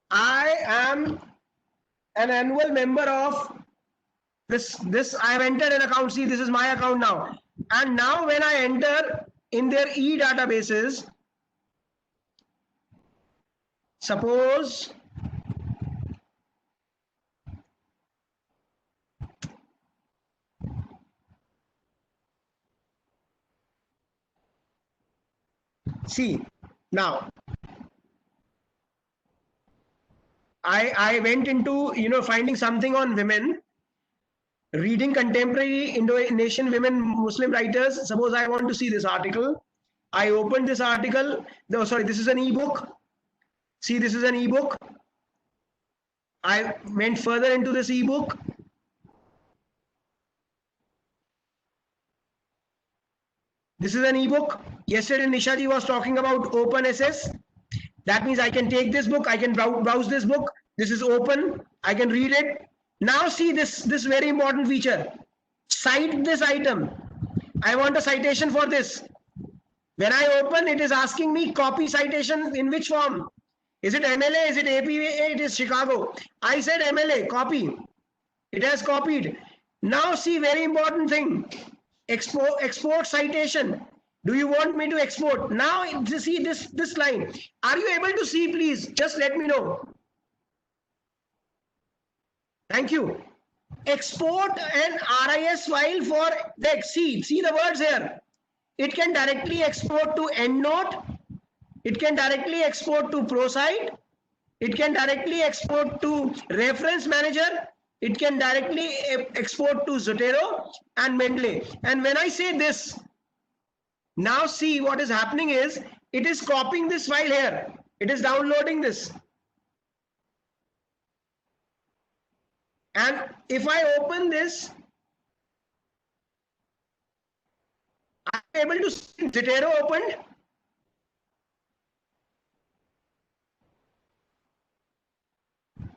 I am an annual member of this I have entered an account. See, this is my account now. And now when I enter in their e-databases, suppose see now I went into finding something on women, reading contemporary Indonesian women Muslim writers. Suppose I want to see this article. I opened this article. No, sorry, this is an ebook. See, this is an ebook. I went further into this ebook. This is an ebook. Yesterday, Nishaji was talking about OpenSS. That means I can take this book, I can browse this book. This is open. I can read it. Now see this very important feature. Cite this item. I want a citation for this. When I open, it is asking me copy citation in which form? Is it MLA? Is it APA? It is Chicago. I said MLA, copy. It has copied. Now see, very important thing. Export citation. Do you want me to export? Now see this line. Are you able to see, please? Just let me know. Thank you. Export an RIS file for the see the words here. It can directly export to EndNote. It can directly export to ProSite. It can directly export to Reference Manager. It can directly export to Zotero and Mendeley. And when I say this, now see what is happening is it is copying this file here. It is downloading this. And if I open this, I am able to see Zotero opened.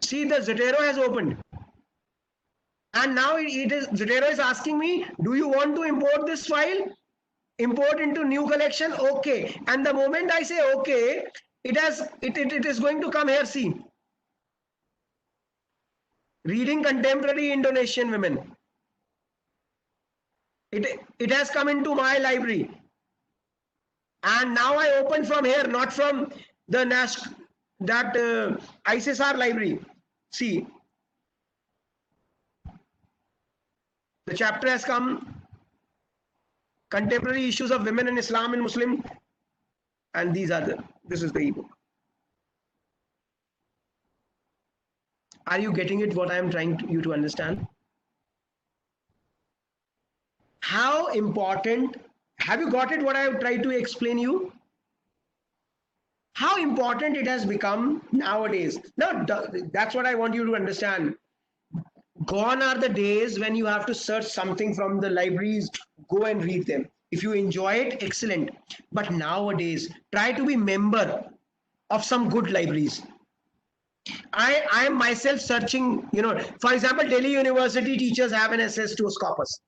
See, the Zotero has opened. And now Zotero is asking me, do you want to import this file? Import into new collection. Okay. And the moment I say okay, it is going to come here. See, reading contemporary Indonesian women. It has come into my library. And now I open from here, not from the ISSR library. See, the chapter has come. Contemporary issues of women in Islam and Muslim, and this is the ebook. Are you getting it? What I am trying you to understand? How important? Have you got it? What I have tried to explain you? How important it has become nowadays. Now that's what I want you to understand. Gone are the days when you have to search something from the libraries, go and read them. If you enjoy it, excellent. But nowadays, try to be member of some good libraries. I am myself searching, for example, Delhi University teachers have an access to Scopus.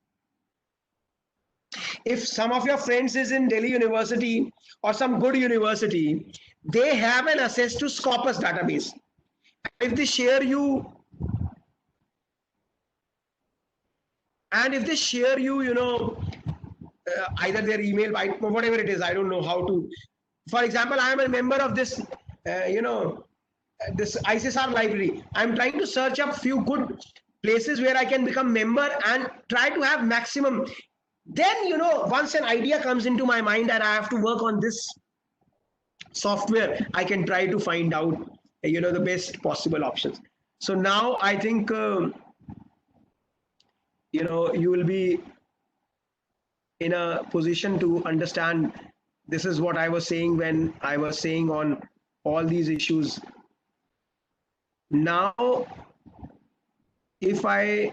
If some of your friends is in Delhi University or some good university, they have an access to Scopus database. If they share you either their email, whatever it is, I don't know how to. For example, I am a member of this, this ISSR library. I'm trying to search up few good places where I can become member and try to have maximum. Then, once an idea comes into my mind and I have to work on this software, I can try to find out, the best possible options. So now I think, you will be in a position to understand. This is what I was saying when I was saying on all these issues. Now, if I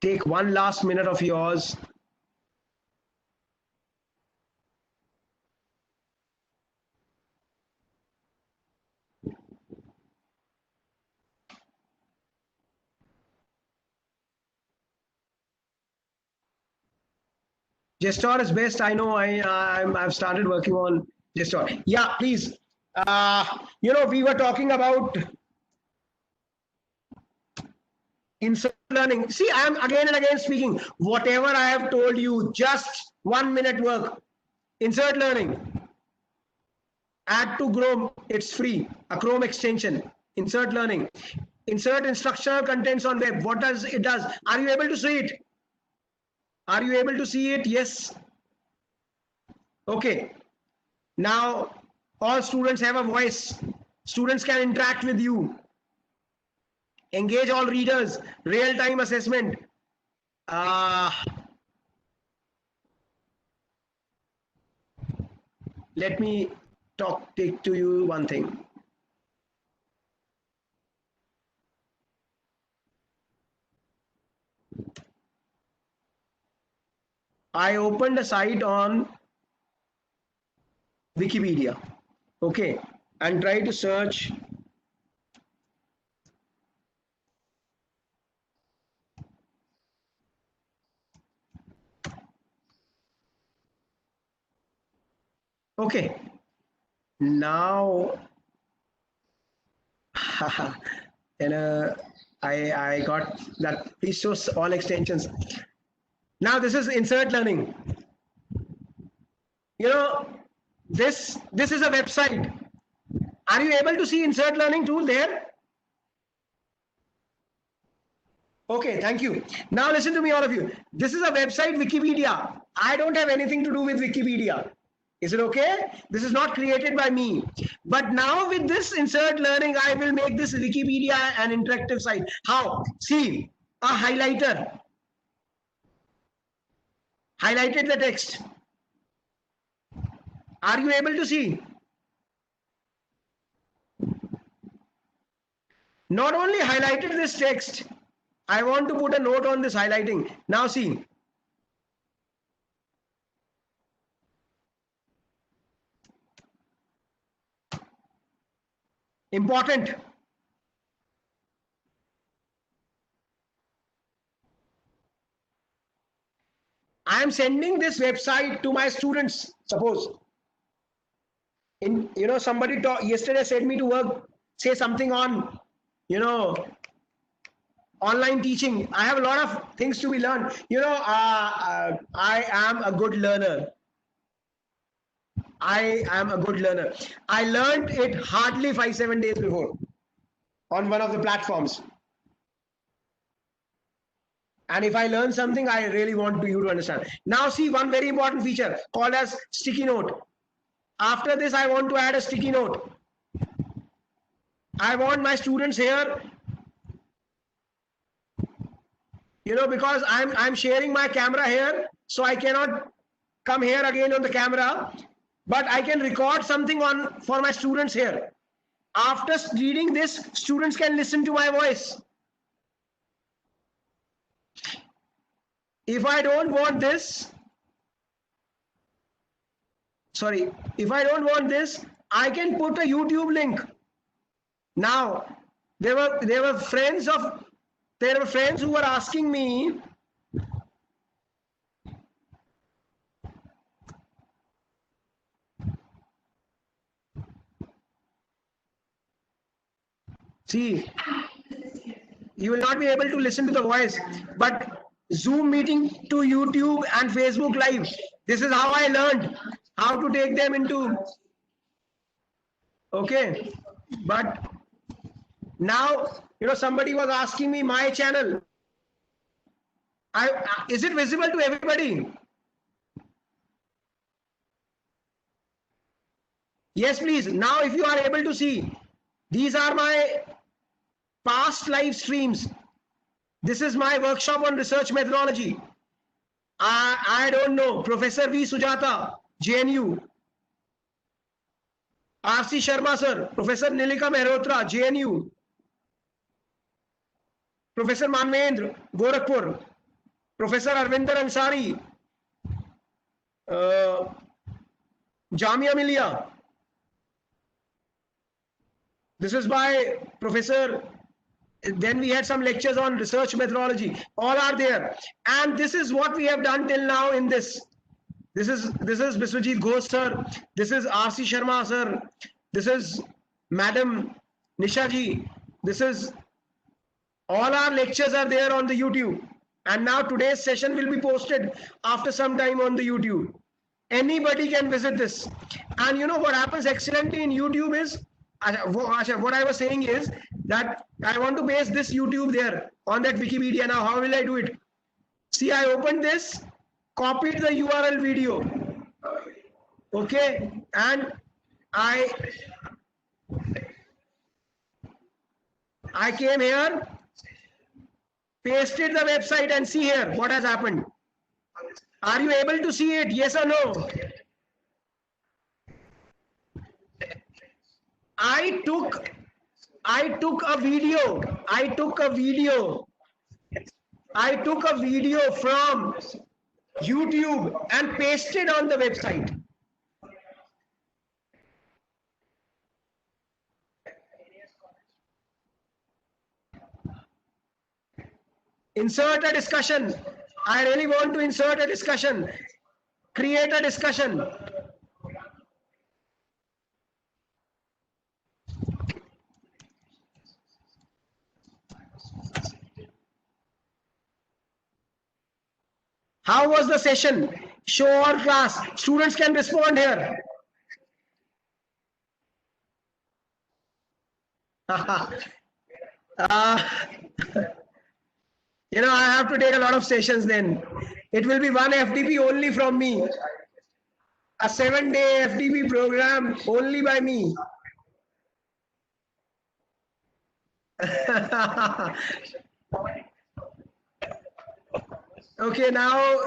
take one last minute of yours, Gestor is best. I know. I've started working on Gestor. Yeah, please. We were talking about Insert learning. See, I am again and again speaking. Whatever I have told you, just 1 minute work. Insert learning. Add to Chrome. It's free. A Chrome extension. Insert learning. Insert instructional contents on web. What does it does? Are you able to see it? Are you able to see it? Yes. Okay. Now all students have a voice. Students can interact with you. Engage all readers. Real-time assessment. Let me take to you one thing. I opened a site on Wikipedia, okay, and try to search okay. Now and I got that. Please show all extensions. Now this is insert learning. You know, this is a website. Are you able to see insert learning tool there? Okay, thank you. Now listen to me, all of you. This is a website, Wikipedia. I don't have anything to do with Wikipedia. Is it okay? This is not created by me. But now with this insert learning, I will make this Wikipedia an interactive site. How? See, a highlighter. Highlighted the text. Are you able to see? Not only highlighted this text, I want to put a note on this highlighting. Now see. Important. I am sending this website to my students. Suppose, somebody yesterday said me to say something on, online teaching. I have a lot of things to be learned. I am a good learner. I learned it hardly 5-7 days before on one of the platforms. And if I learn something, I really want you to understand. Now see one very important feature called as sticky note. After this, I want to add a sticky note. I want my students here, because I'm sharing my camera here, so I cannot come here again on the camera, but I can record something for my students here. After reading this, students can listen to my voice. If I don't want this, I can put a YouTube link. Now, there were friends who were asking me, see, you will not be able to listen to the voice, but Zoom meeting to YouTube and Facebook Live. This is how I learned how to take them into. Okay, but now, somebody was asking me my channel. Is it visible to everybody? Yes, please. Now, if you are able to see, these are my past live streams. This is my workshop on research methodology. I don't know. Professor V. Sujata, JNU. R.C. Sharma, sir. Professor Nilika Mehrotra, JNU. Professor Manvendra, Gorakhpur. Professor Arvinder Ansari, Jamia Millia. This is by Professor. Then we had some lectures on research methodology. All are there. And this is what we have done till now in this. This is Biswajit Ghosh, sir. This is R.C. Sharma, sir. This is Madam Nisha ji. This is All our lectures are there on the YouTube. And now today's session will be posted after some time on the YouTube. Anybody can visit this. And you know what happens excellently in YouTube is, what I was saying is that I want to paste this YouTube there on that Wikipedia. Now, how will I do it? See, I opened this, copied the URL video. Okay. And I came here, pasted the website, and see here what has happened. Are you able to see it? Yes or no? I took a video. I took a video from YouTube and pasted on the website. Insert a discussion. I really want to insert a discussion. Create a discussion. How was the session? Show or class? Students can respond here. You know, I have to take a lot of sessions then. It will be one FDP only from me. A 7-day FDP program only by me. Okay, now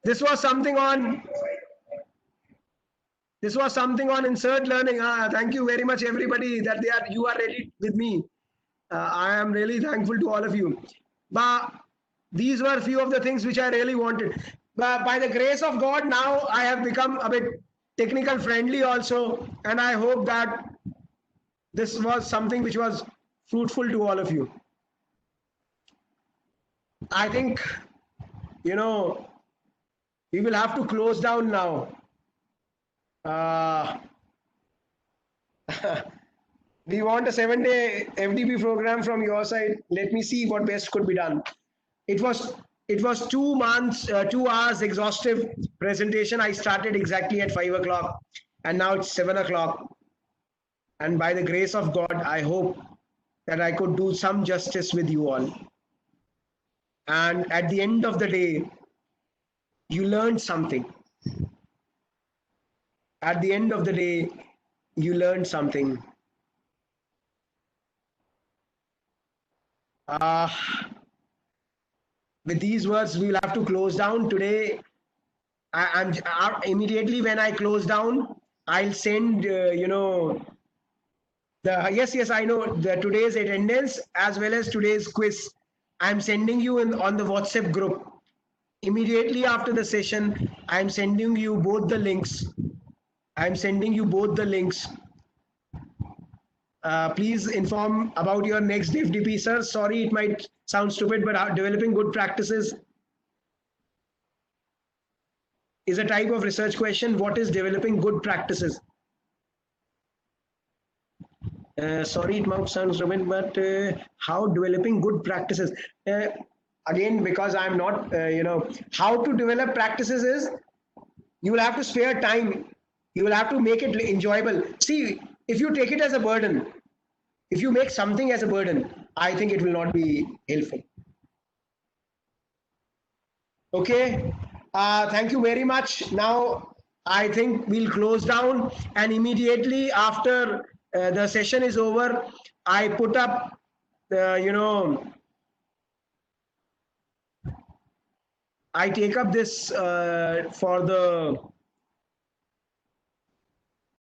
this was something on insert learning. Thank you very much, everybody, that you are ready with me. I am really thankful to all of you. But these were a few of the things which I really wanted. But by the grace of God, now I have become a bit technical friendly also, and I hope that this was something which was fruitful to all of you. I think, you know, we will have to close down now. We want a 7-day FDP program from your side. Let me see what best could be done. It was 2 months, 2 hours exhaustive presentation. I started exactly at 5 o'clock and now it's 7 o'clock. And by the grace of God, I hope that I could do some justice with you all. And at the end of the day, you learned something. At the end of the day, you learned something. With these words, we will have to close down today. I'm immediately when I close down, I'll send yes, I know today's attendance as well as today's quiz. I'm sending you on the WhatsApp group. Immediately after the session, I'm sending you both the links. Please inform about your next FDP, sir. Sorry, it might sound stupid, but developing good practices is a type of research question. What is developing good practices? Sorry, it might sound stupid, but how developing good practices? Again, because I'm not, how to develop practices is you will have to spare time. You will have to make it enjoyable. See, if you take it as a burden, if you make something as a burden, I think it will not be helpful. Okay. Thank you very much. Now, I think we'll close down, and immediately after the session is over, I put up, I take up this for the